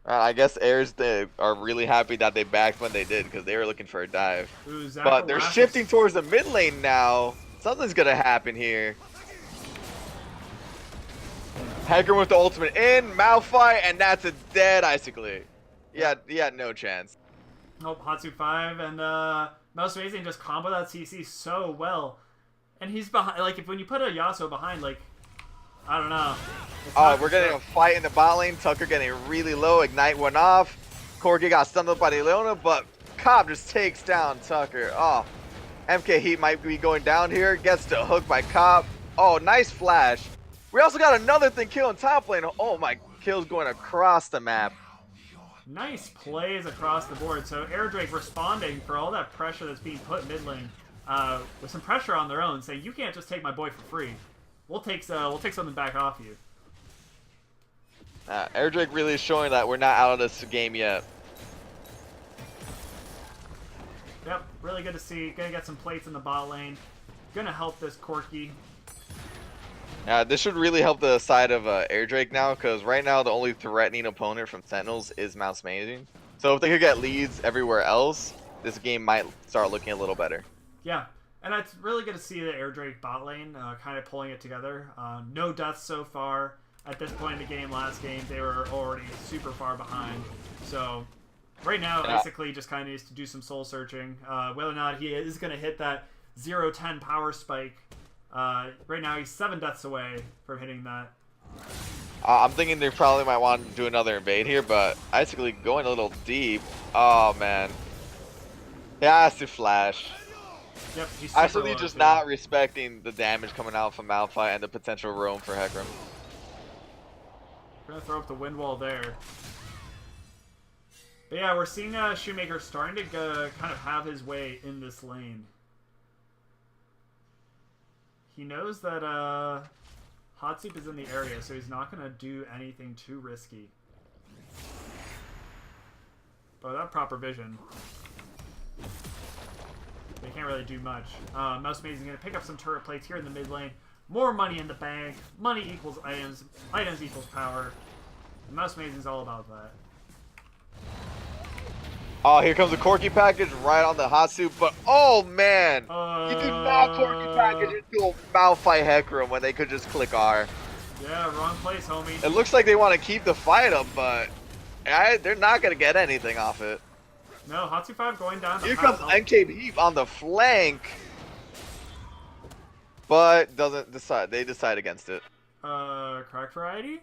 I guess Airs are really happy that they backed when they did because they were looking for a dive. Ooh, But they're shifting towards the mid lane now. Something's gonna happen here. Hecarim with the ultimate in, Malphite, and that's a dead Icically. Yeah, he had no chance. Nope, Hatsu 5, and Mouse Amazing just combo that CC so well. And he's behind, like, when you put a Yasuo behind, like, I don't know. We're getting a fight in the bot lane. Tucker getting really low. Ignite went off. Corki got stunned up by the Leona, but Cobb just takes down Tucker. Oh, MK Heat might be going down here. Gets the hook by Cobb. Oh, nice flash. We also got another thing killing top lane. Oh my, kills going across the map. Nice plays across the board. So Air Drake responding for all that pressure that's being put mid lane, with some pressure on their own, saying you can't just take my boy for free. We'll take something back off you. Air Drake really is showing that we're not out of this game yet. Yep, really good to see. Gonna get some plates in the bot lane. Gonna help this Corki. This should really help the side of Air Drake now, because right now the only threatening opponent from Sentinels is Mouse Amazing. So if they could get leads everywhere else, this game might start looking a little better. Yeah, and it's really good to see the Air Drake bot lane kind of pulling it together. No deaths so far. At this point in the game, last game, they were already super far behind. So right now, basically, just kind of needs to do some soul searching. Whether or not he is going to hit that 0-10 power spike. Right now, he's 7 deaths away from hitting that. I'm thinking they probably might want to do another invade here, but basically going a little deep. Oh, man. He has to flash. Yep, he's Actually, just not respecting the damage coming out from Malphite and the potential roam for Hecarim. We're gonna throw up the wind wall there. But yeah, we're seeing Shoemaker starting to kind of have his way in this lane. He knows that Hot Soup is in the area, so he's not going to do anything too risky. But without proper vision, they can't really do much. Mouse Amazing going to pick up some turret plates here in the mid lane. More money in the bank. Money equals items. Items equals power. Mouse Amazing is all about that. Oh, here comes the Corky package right on the Hot Soup, but oh man! You do not Corky package into a Malphite Heck Room when they could just click R. Yeah, wrong place, homie. It looks like they want to keep the fight up, but they're not going to get anything off it. No, Hatsu 5 going down. Here comes NK Heap on the flank, but doesn't decide. They decide against it. Crack variety?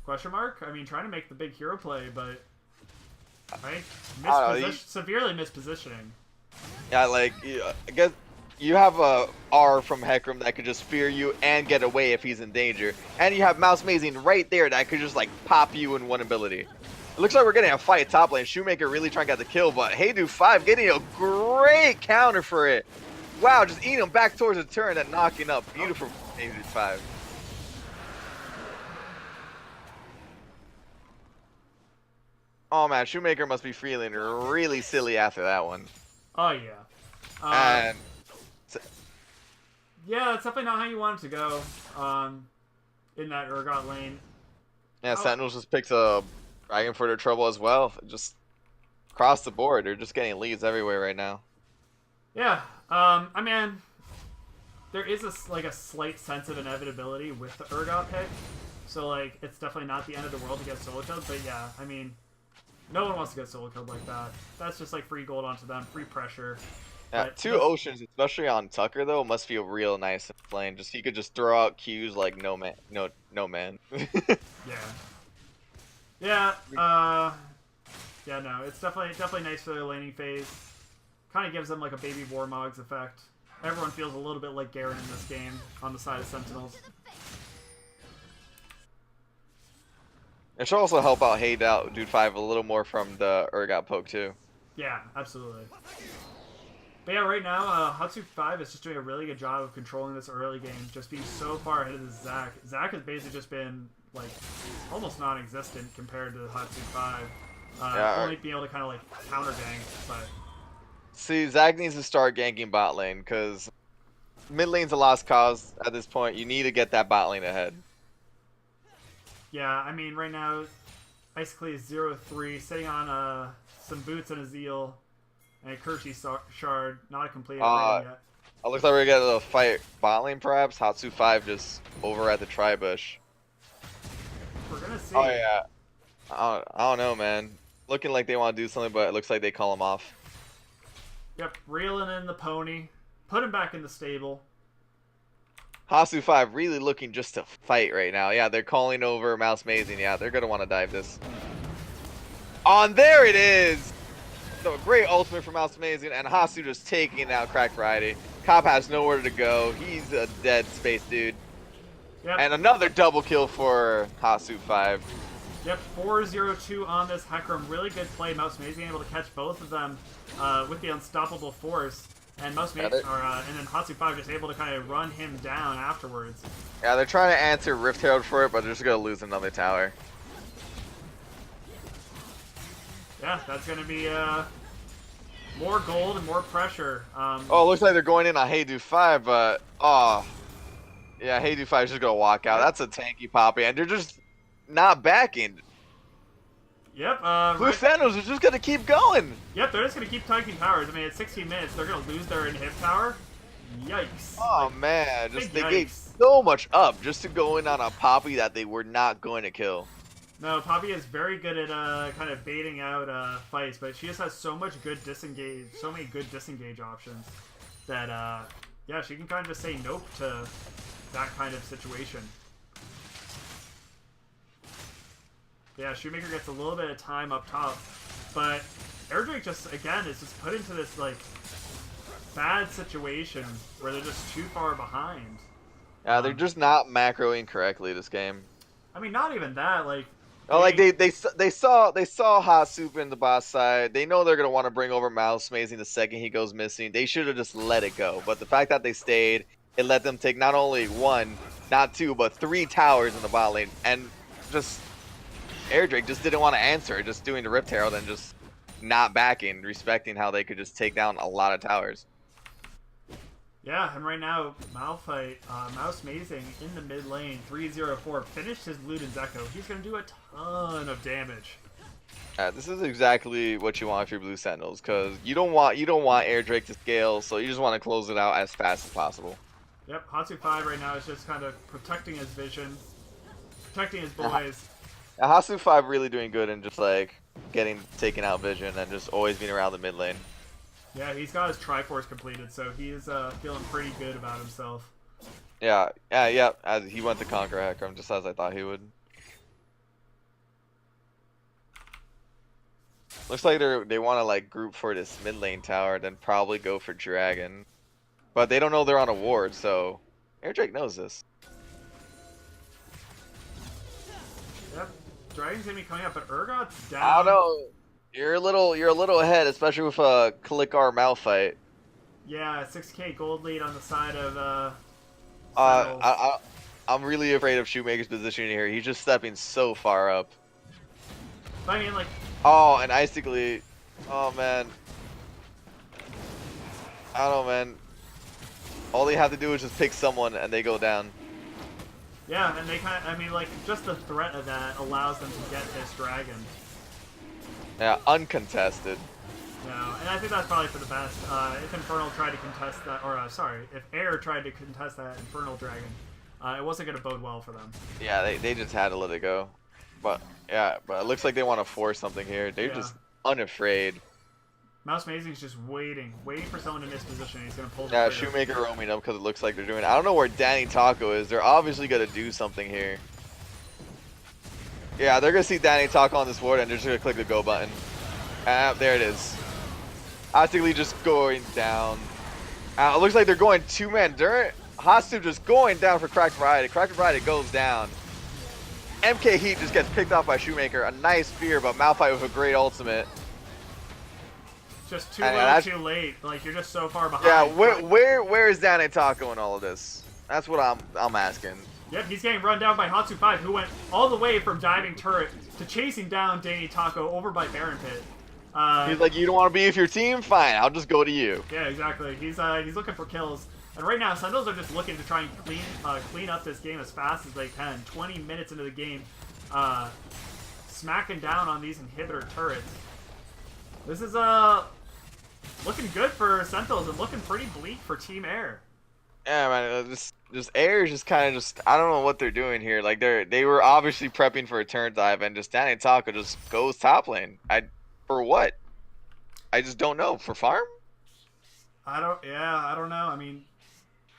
Question mark? I mean, trying to make the big hero play, but right? Severely mispositioning. Yeah, like I guess you have a R from Heckram that could just fear you and get away if he's in danger, and you have Mouse Amazing right there that could just like pop you in one ability. It looks like we're getting a fight top lane. Shoemaker really trying to get the kill, but Heydu 5 getting a great counter for it. Wow, just eating him back towards the turn and knocking up. Beautiful Heydu 5. Oh man, Shoemaker must be feeling really silly after that one. Oh yeah. And yeah, that's definitely not how you want it to go. In that Urgot lane. yeah, Sentinels just picks a Dragon for their trouble as well. Just across the board, they're just getting leads everywhere right now. Yeah. I mean, there is a slight sense of inevitability with the Urgot pick. So like, it's definitely not the end of the world to get solo killed. But yeah, I mean, no one wants to get solo killed like that. That's just like free gold onto them, free pressure. Yeah, But two Oceans, especially on Tucker though, must feel real nice in playing. Just he could just throw out Qs like no man. Yeah. Yeah. Yeah. No, it's definitely nice for their laning phase. Kind of gives them like a baby Warmogs effect. Everyone feels a little bit like Garen in this game on the side of Sentinels. It should also help out Heydu out Dude 5 a little more from the Urgot poke too. Yeah, absolutely. But yeah, right now, Hatsu 5 is just doing a really good job of controlling this early game, just being so far ahead of the Zac. Zac has basically just been, like, almost non-existent compared to Hatsu 5. Only being able to kind of, like, counter gank, but... See, Zac needs to start ganking bot lane, because mid lane's a lost cause at this point. You need to get that bot lane ahead. Yeah, I mean, right now, basically 0-3, sitting on some boots and a Zeal, and a Kershi shard, not a complete upgrade yet. It looks like we're going to fight bot lane, perhaps. Hatsu 5 just over at the Tribush. We're going to see. Oh, yeah. I don't know, man. Looking like they want to do something, but it looks like they call him off. Yep, reeling in the pony. Put him back in the stable. Hasu 5 really looking just to fight right now. Yeah, they're calling over Mouse Amazing. Yeah, they're going to want to dive this. On there it is! So a great ultimate from Mouse Amazing, and Hasu just taking out Crack Variety. Cop has nowhere to go. He's a dead space dude. Yep. And another double kill for Hasu 5. Yep, 4-0-2 on this Heckram. Really good play. Mouse Amazing able to catch both of them with the unstoppable force. And Mouse Amazing, and then Hatsu 5 just able to kind of run him down afterwards. Yeah, they're trying to answer Rift Herald for it, but they're just going to lose another tower. Yeah, that's going to be more gold and more pressure. Oh, it looks like they're going in on Heydu 5, but... Oh. Yeah, Heydu 5 is just going to walk out. That's a tanky poppy, and they're just not backing. Yep. Blue Sentinels are just going to keep going. Yep, they're just going to keep tanking towers. I mean, at 16 minutes, they're going to lose their inhib tower. Yikes. Oh, man. Just they gave so much up just to go in on a Poppy that they were not going to kill. No, Poppy is very good at kind of baiting out fights, but she just has so many good disengage options that, yeah, she can kind of just say nope to that kind of situation. Yeah, Shoemaker gets a little bit of time up top, but Airdrake just, again, is just put into this, like, bad situation where they're just too far behind. Yeah, they're just not macroing correctly this game. I mean, not even that, like... Oh, like, they saw Hot Soup in the boss side. They know they're going to want to bring over Mouse Amazing the second he goes missing. They should have just let it go. But the fact that they stayed, it let them take not only 1, not 2, but 3 towers in the bot lane, and just Air Drake just didn't want to answer, just doing the Rift Herald and just not backing, respecting how they could just take down a lot of towers. Yeah, and right now, Malphite, Mouse Mazing in the mid lane, 3-0-4, finished his Luden's Echo. He's going to do a ton of damage. This is exactly what you want for your Blue Sentinels, because you don't want Air Drake to scale, so you just want to close it out as fast as possible. Yep, Hatsu 5 right now is just kind of protecting his vision, protecting his boys. Hasu 5 really doing good and just like getting taken out vision and just always being around the mid lane. Yeah, he's got his Triforce completed, so he is feeling pretty good about himself. Yeah. As he went to conquer Hecarim just as I thought he would. Looks like they want to like group for this mid lane tower, then probably go for Dragon, but they don't know they're on a ward, so Air Drake knows this. Yep, Dragon's gonna be coming up, but Urgot's down. I don't know. You're a little ahead, especially with a Kalikar Malphite. Yeah, 6k gold lead on the side of I'm really afraid of Shoemaker's positioning here. He's just stepping so far up. But I mean, like. Oh, and Icically. Oh man. I don't know, man. All they have to do is just pick someone and they go down. Yeah, and they kind of, I mean, like, just the threat of that allows them to get this dragon. Yeah, uncontested. No, and I think that's probably for the best. If Infernal tried to contest that, or sorry, if Air tried to contest that Infernal Dragon, it wasn't going to bode well for them. Yeah, they just had to let it go. But yeah, but it looks like they want to force something here. They're just unafraid. Mouse Mazing's just waiting for someone in this position. He's going to pull the Yeah, trigger. Shoemaker roaming up because it looks like they're doing it. I don't know where Danny Taco is. They're obviously going to do something here. Yeah, they're going to see Danny Taco on this ward and they're just going to click the go button. There it is. Icically just going down. It looks like they're going 2-man Durant. Hasu just going down for Cracked Variety. Cracked Variety goes down. MK Heat just gets picked off by Shoemaker. A nice fear, but Malphite with a great ultimate. Just too little, too late. Like, you're just so far behind. Yeah, where is Danny Taco in all of this? That's what I'm asking. Yep, he's getting run down by Hatsu 5, who went all the way from diving turret to chasing down Danny Taco over by Baron Pit. He's like, you don't want to be with your team? Fine, I'll just go to you. Yeah, exactly. He's looking for kills. And right now, Sentinels are just looking to try and clean up this game as fast as they can. 20 minutes into the game, smacking down on these inhibitor turrets. This is looking good for Sentinels and looking pretty bleak for Team Air. Yeah, man, just Air is just kind of I don't know what they're doing here. Like they were obviously prepping for a turn dive, and just Danny Taco just goes top lane. For what? I just don't know. For farm? I don't know. I mean,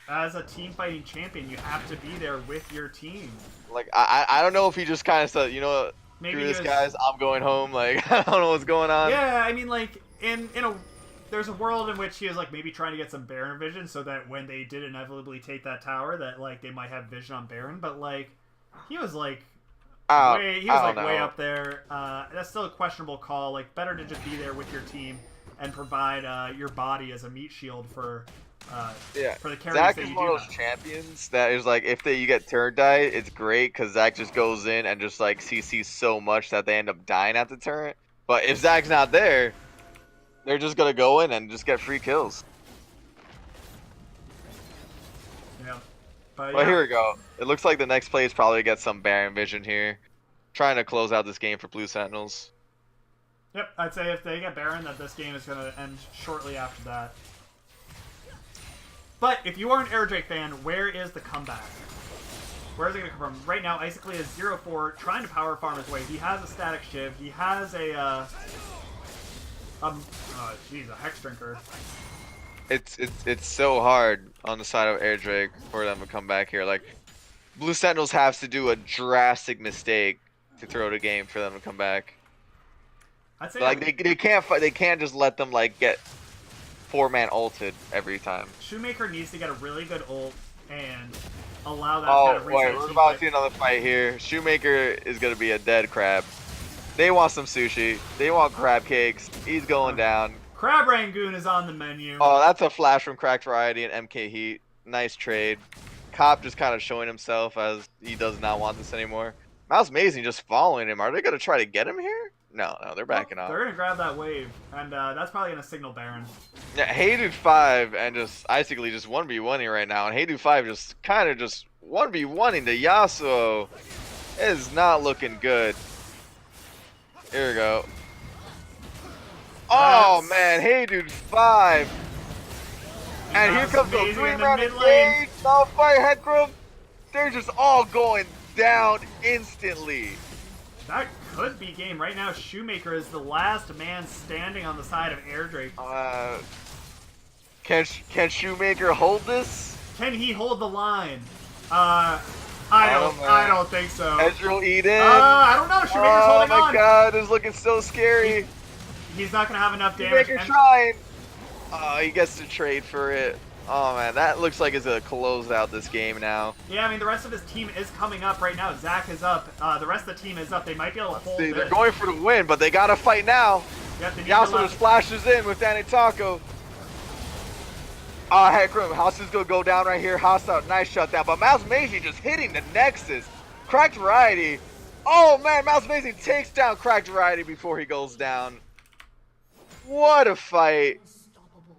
as a team fighting champion, you have to be there with your team. Like I don't know if he just kind of said, you know what, Maybe screw this, guys, I'm going home. Like I don't know what's going on. Yeah, I mean, like there's a world in which he was like maybe trying to get some Baron vision so that when they did inevitably take that tower, that like they might have vision on Baron. But like he was like way up there. That's still a questionable call. Like better to just be there with your team and provide your body as a meat shield for the carries Zach that is you one do. of those champions that is like, if you get turn died, it's great because Zach just goes in and just like CCs so much that they end up dying at the turret. But if Zach's not there, they're just gonna go in and just get free kills. Yeah. But Well, here we go. It looks like the next play is probably get some Baron vision here. Trying to close out this game for Blue Sentinels. Yep, I'd say if they get Baron, that this game is going to end shortly after that. But if you are an Air Drake fan, where is the comeback? Where is it going to come from? Right now, Icically is 0-4, trying to power farm his way. He has a static shiv. He has a Hex Drinker. It's so hard on the side of Air Drake for them to come back here. Like, Blue Sentinels have to do a drastic mistake to throw the game for them to come back. I'd say Like they can't fight. They can't just let them like get 4-man ulted every time. Shoemaker needs to get a really good ult and allow that Oh kind of boy, reset we're team about fight. to see another fight here. Shoemaker is gonna be a dead crab. They want some sushi. They want crab cakes. He's going down. Crab Rangoon is on the menu. Oh, that's a flash from Cracked Variety and MK Heat. Nice trade. Cop just kind of showing himself as he does not want this anymore. Mouse Amazing just following him. Are they going to try to get him here? No, they're backing off. They're going to grab that wave, and that's probably going to signal Baron. Yeah, Hey Dude 5 and just basically just 1v1ing right now. And Hey Dude 5 just kind of just 1v1ing to Yasuo. It is not looking good. Here we go. Oh man, Hey Dude 5. And here comes the Amazing in the 3-round mid lane. engage. Oh, fire Headcroom. They're just all going down instantly. That could be game. Right now, Shoemaker is the last man standing on the side of Airdrake. Can Shoemaker hold this? Can he hold the line? I don't think so. Ezreal Eden. I don't know. Shoemaker's holding on. Oh my god, this is looking so scary. He's not gonna have enough damage. Shoemaker trying. Oh, he gets to trade for it. Oh man, that looks like it's gonna close out this game now. Yeah, I mean the rest of his team is coming up right now. Zach is up. The rest of the team is up. They might be able to hold See, this. they're going for the win, but they gotta fight now. Yep, they need Yasuo to just flashes in with Danny Taco. Headcroom, House is gonna go down right here. House out, nice shutdown. But Mouse Amazing just hitting the Nexus. Cracked Variety. Oh man, Mouse Amazing takes down Cracked Variety before he goes down. What a fight.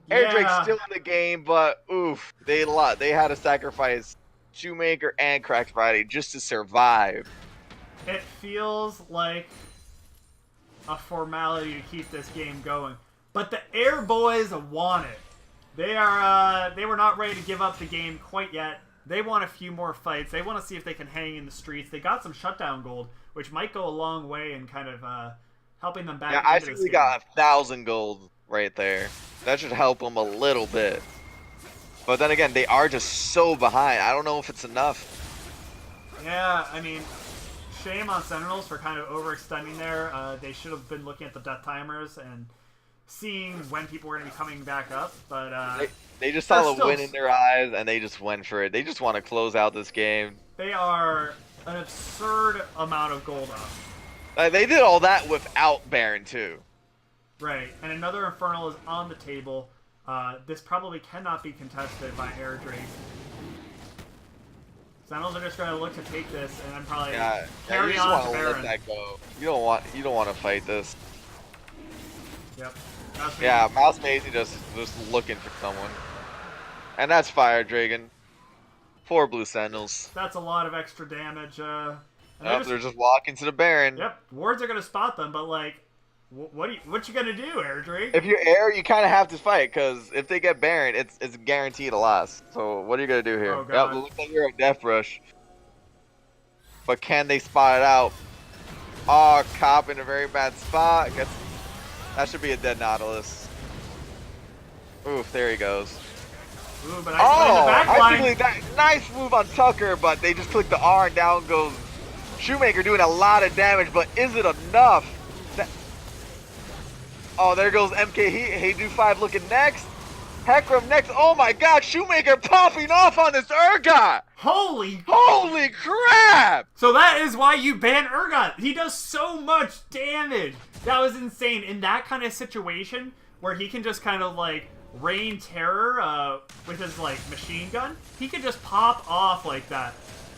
Airdrake's still in the game, but oof, they had to sacrifice Shoemaker and Cracked Variety just to survive. It feels like a formality to keep this game going, but the Air Boys want it. They were not ready to give up the game quite yet. They want a few more fights. They want to see if they can hang in the streets. They got some shutdown gold, which might go a long way in kind of helping them back. Yeah, I think we got 1,000 gold right there. That should help them a little bit. But then again, they are just so behind. I don't know if it's enough. Yeah, I mean, shame on Sentinels for kind of overextending there. They should have been looking at the death timers and seeing when people were going to be coming back up. But they just saw the win in their eyes, and they just went for it. They just want to close out this game. They are an absurd amount of gold up. They did all that without Baron, too. Right, and another Infernal is on the table. This probably cannot be contested by Airdrake. Sentinels are just going to look to take this and then probably carry on to Baron. Let that go. You don't want to fight this. Yep. Yeah, Mouse Amazing just looking for someone. And that's Fire Dragon. 4 blue Sentinels. That's a lot of extra damage. They're just walking to the Baron. Yep, wards are going to spot them, but like, what you gonna do, Airdrake? If you're Air, you kind of have to fight, because if they get Baron, it's guaranteed a loss. So what are you gonna do here? Oh, God. Yep, looks like you're a Death Rush. But can they spot it out? Oh, Cop in a very bad spot. That should be a dead Nautilus. Oof, there he goes. Ooh, but actually that nice move on Tucker, but they just click the R and down goes Shoemaker, doing a lot of damage, but is it enough? Oh, there goes MK Hey Dude 5 looking next. Heckram next. Oh my god, Shoemaker popping off on this Urgot! Holy crap! So that is why you ban Urgot. He does so much damage. That was insane. In that kind of situation where he can just kind of like rain terror with his like machine gun, he can just pop off like that.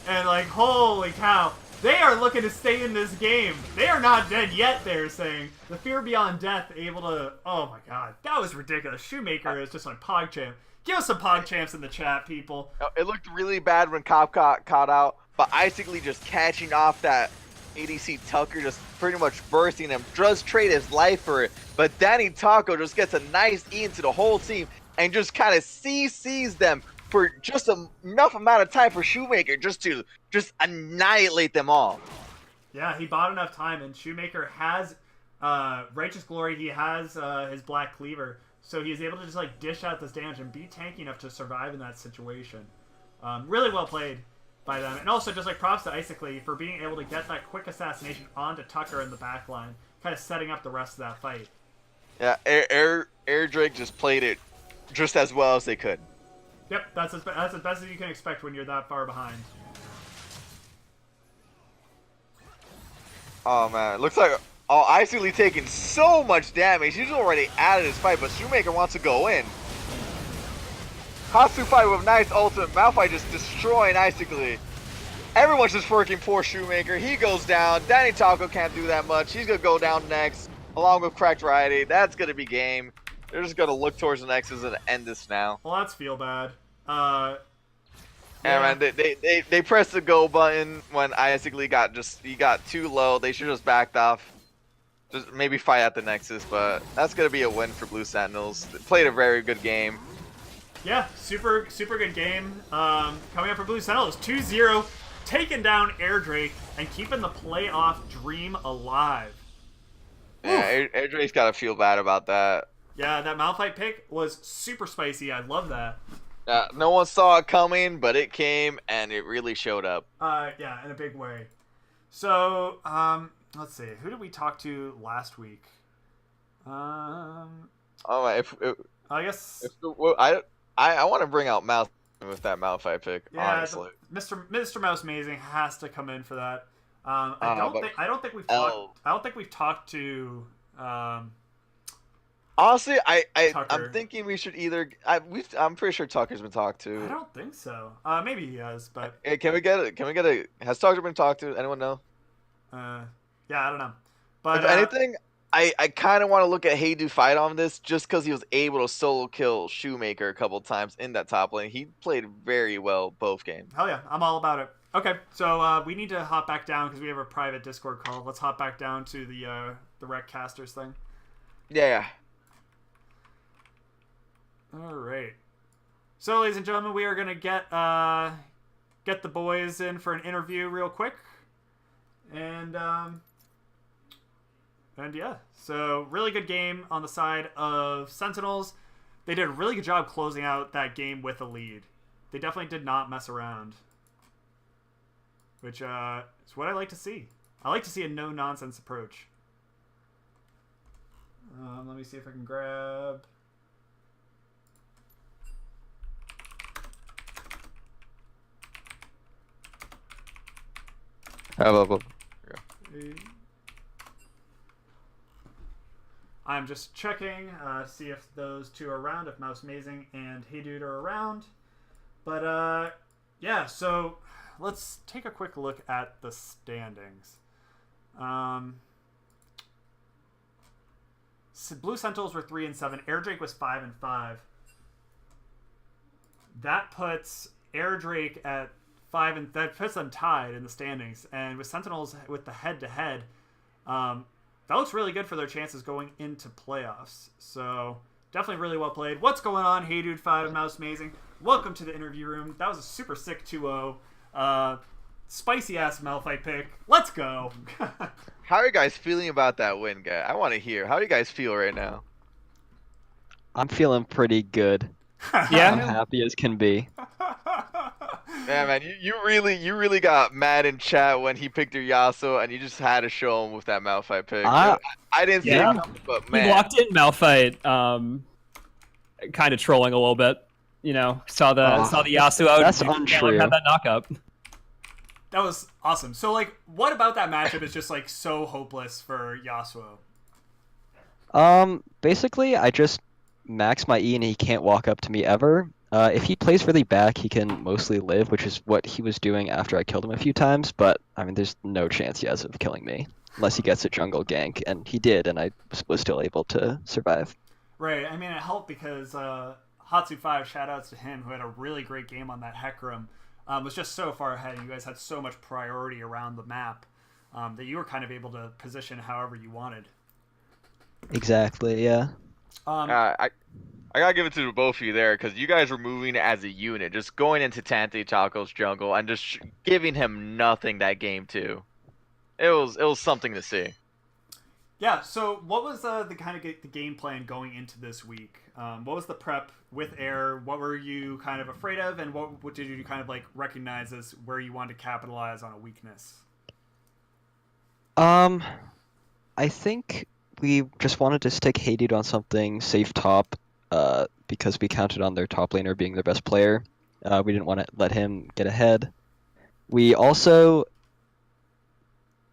And like, holy cow. They are looking to stay in this game. They are not dead yet, they're saying. The Fear Beyond Death able to... Oh my god. That was ridiculous. Shoemaker is just on PogChamp. Give us some PogChamps in the chat, people. It looked really bad when Cop caught out, but basically just catching off that ADC Tucker, just pretty much bursting him. Does trade his life for it, but Danny Taco just gets a nice E into the whole team and just kind of CCs them for just enough amount of time for Shoemaker just to annihilate them all. Yeah, he bought enough time, and Shoemaker has Righteous Glory. He has his Black Cleaver, so he's able to just like dish out this damage and be tanky enough to survive in that situation. Really well played by them, and also just like props to Icicly for being able to get that quick assassination onto Tucker in the back line, kind of setting up the rest of that fight. Yeah, Airdrake just played it just as well as they could. Yep, that's as best as you can expect when you're that far behind. Oh man, looks like Icily taking so much damage. He's already out of this fight, but Shoemaker wants to go in. Hatsupai with nice ultimate. Malphite just destroying Icically. Everyone's just working poor Shoemaker. He goes down. Danny Taco can't do that much. He's going to go down next, along with Cracked Righty. That's going to be game. They're just going to look towards the Nexus and end this now. Well, that's feel bad. Yeah, man, they pressed the go button when Icically got too low. They should have just backed off. Just maybe fight at the Nexus, but that's going to be a win for Blue Sentinels. They played a very good game. Yeah, super good game. Coming up for Blue Sentinels, 2-0, taking down Air Drake and keeping the playoff dream alive. Yeah, Air Drake's got to feel bad about that. Yeah, that Malphite pick was super spicy. I love that. No one saw it coming, but it came, and it really showed up. Yeah, in a big way. So, let's see. Who did we talk to last week? I guess... I want to bring out Mouse with that Malphite pick, yeah, honestly. Mr. Mouse Amazing has to come in for that. I don't think we've talked to honestly, Tucker. I'm thinking we should either. I'm pretty sure Tucker's been talked to. I don't think so. Maybe he has, but Hey, can we get a? Has Tucker been talked to? Anyone know? yeah, I don't know. But If anything, I kind of want to look at Heidu fight on this just because he was able to solo kill Shoemaker a couple times in that top lane. He played very well both games. hell yeah, I'm all about it. Okay, so we need to hop back down because we have a private Discord call. Let's hop back down to the rec casters thing. Yeah. All right. So, ladies and gentlemen, we are gonna get the boys in for an interview real quick, and yeah, so really good game on the side of Sentinels. They did a really good job closing out that game with a lead. They definitely did not mess around, which is what I like to see. I like to see a no-nonsense approach. Let me see if I can grab... I'm just checking to see if those two are around, if Mouse Amazing and Hey Dude are around. But yeah, so let's take a quick look at the standings. Blue Sentinels were 3-7. Air Drake was 5-5. That puts Air Drake at 5, and that puts them tied in the standings. And with Sentinels with the head-to-head, that looks really good for their chances going into playoffs. So definitely really well played. What's going on? Hey Dude 5 and Mouse Amazing. Welcome to the interview room. That was a super sick 2-0. Spicy ass Malphite pick. Let's go. How are you guys feeling about that win, guy? I want to hear. How do you guys feel right now? I'm feeling pretty good. Yeah. I'm happy as can be. Yeah, man, you really got mad in chat when he picked your Yasuo, and you just had to show him with that Malphite pick. I didn't see it coming, but man. He walked in Malphite, kind of trolling a little bit. You know, saw the Yasuo out. That's and untrue. Had that knock up. That was awesome. So, like, what about that matchup is just, like, so hopeless for Yasuo? Basically, I just max my E and he can't walk up to me ever. If he plays really back, he can mostly live, which is what he was doing after I killed him a few times, but, I mean, there's no chance he has of killing me, unless he gets a jungle gank, and he did, and I was still able to survive. Right. I mean, it helped because Hatsu5, shout-outs to him, who had a really great game on that Hecarim, was just so far ahead, and you guys had so much priority around the map that you were kind of able to position however you wanted. Exactly, yeah. I gotta give it to both of you there, because you guys were moving as a unit, just going into Tante Taco's jungle and just giving him nothing that game too. It was something to see. Yeah. So, what was the kind of the game plan going into this week? What was the prep with Air? What were you kind of afraid of, and what did you kind of like recognize as where you wanted to capitalize on a weakness? I think we just wanted to stick Hey Dude on something safe top. Because we counted on their top laner being their best player. We didn't want to let him get ahead. We also...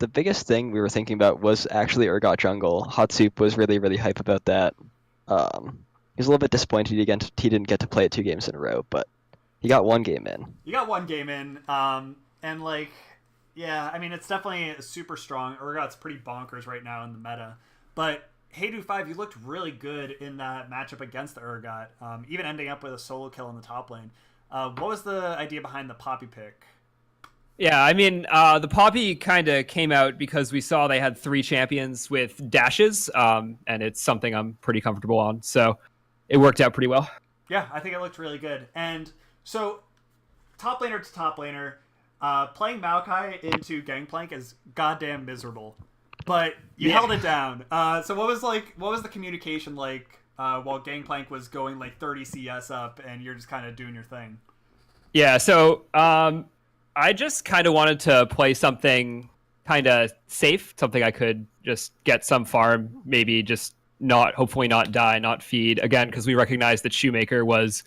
The biggest thing we were thinking about was actually Urgot jungle. Hot Soup was really, really hype about that. He was a little bit disappointed he didn't get to play it 2 games in a row, but he got 1 game in. You got 1 game in, and like, yeah, I mean, it's definitely super strong. Urgot's pretty bonkers right now in the meta, but Heydu5, you looked really good in that matchup against the Urgot, even ending up with a solo kill in the top lane. What was the idea behind the Poppy pick? Yeah, I mean, the Poppy kind of came out because we saw they had 3 champions with dashes, and it's something I'm pretty comfortable on, so it worked out pretty well. Yeah, I think it looked really good. And so, top laner to top laner, playing Maokai into Gangplank is goddamn miserable. But you held it down. So what was the communication like while Gangplank was going like 30 CS up and you're just kind of doing your thing? Yeah, so I just kind of wanted to play something kind of safe, something I could just get some farm, maybe just hopefully not die, not feed. Again, because we recognized that Shoemaker was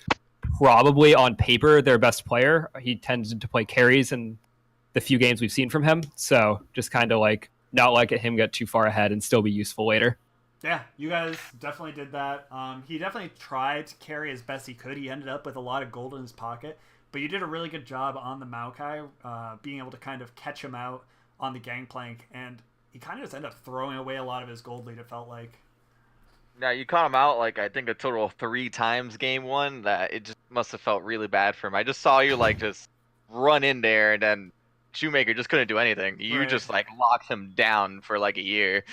probably on paper their best player. He tends to play carries in the few games we've seen from him. So just kind of like not let him get too far ahead and still be useful later. Yeah, you guys definitely did that. He definitely tried to carry as best he could. He ended up with a lot of gold in his pocket. But you did a really good job on the Maokai, being able to kind of catch him out on the Gangplank. And he kind of just ended up throwing away a lot of his gold lead, it felt like. Yeah, you caught him out like I think a total of 3 times game 1. That it just must have felt really bad for him. I just saw you like just run in there, and then Shoemaker just couldn't do anything. You just like locked him down for like a year.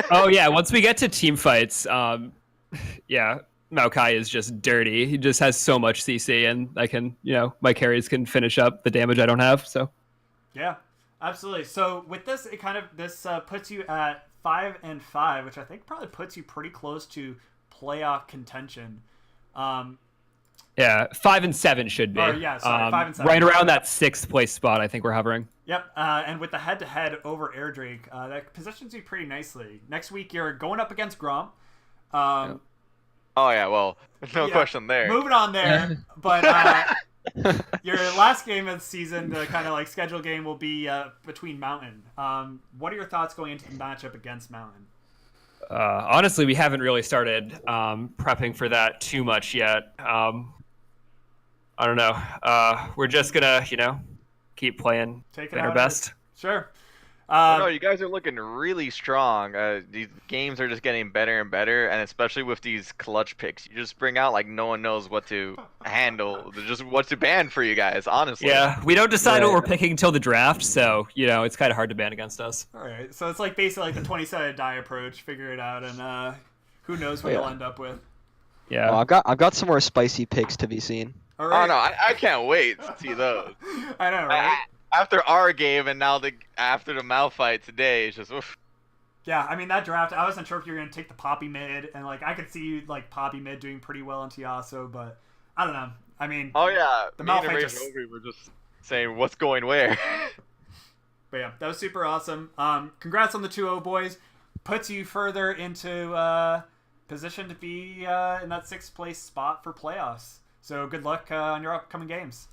Oh yeah, once we get to team fights, yeah, Maokai is just dirty. He just has so much CC, and I can, my carries can finish up the damage I don't have. So yeah, absolutely. So with this, this puts you at 5-5, which I think probably puts you pretty close to playoff contention. Yeah, 5-7 should be. Yeah, sorry, 5-7. Right around that 6th place spot, I think we're hovering. Yep, and with the head-to-head over Airdrake, that positions you pretty nicely. Next week, you're going up against Gromp. Oh yeah, well, no question there. Moving on there, but your last game of the season, the kind of like schedule game, will be between Mountain. What are your thoughts going into the matchup against Mountain? Honestly, we haven't really started prepping for that too much yet. I don't know. We're just gonna, keep playing our best. Sure. No, you guys are looking really strong. These games are just getting better and better, and especially with these clutch picks, you just bring out like no one knows what to handle, just what to ban for you guys. Honestly. Yeah, we don't decide what we're picking until the draft, so it's kind of hard to ban against us. All right, so it's like basically like the 20-sided die approach. Figure it out, and who knows what you'll end up with. Yeah. Well, I've got some more spicy picks to be seen. All right. Oh no, I can't wait to see those. I know, right? After our game and now after the Mal fight today, it's just oof. Yeah, I mean that draft, I wasn't sure if you were gonna take the Poppy mid, and like I could see you like Poppy mid doing pretty well in Tiasso, but I don't know. I mean, oh yeah, the me and Malphite Raven Ogre were just saying what's going where. But yeah, that was super awesome. Congrats on the 2-0 boys. Puts you further into position to be in that 6th place spot for playoffs. So good luck on your upcoming games.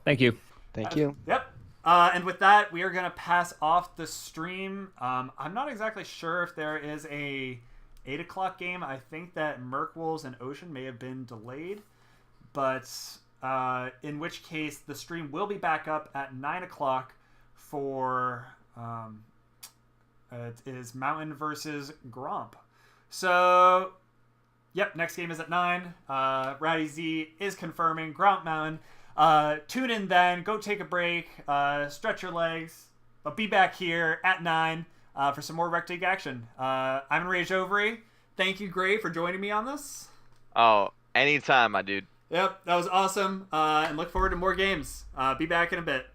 Thank you. Thank you. Yep. And with that, we are going to pass off the stream. I'm not exactly sure if there is a 8 o'clock game. I think that Merkwolves and Ocean may have been delayed. But in which case, the stream will be back up at 9 o'clock for... it is Mountain versus Gromp. So... Yep, next game is at 9. Ratty Z is confirming Gromp Mountain. Tune in then. Go take a break. Stretch your legs. But be back here at 9 for some more Rectig action. I'm Enraged Ovary. Thank you, Gray, for joining me on this. Oh, anytime, my dude. Yep, that was awesome. And look forward to more games. Be back in a bit.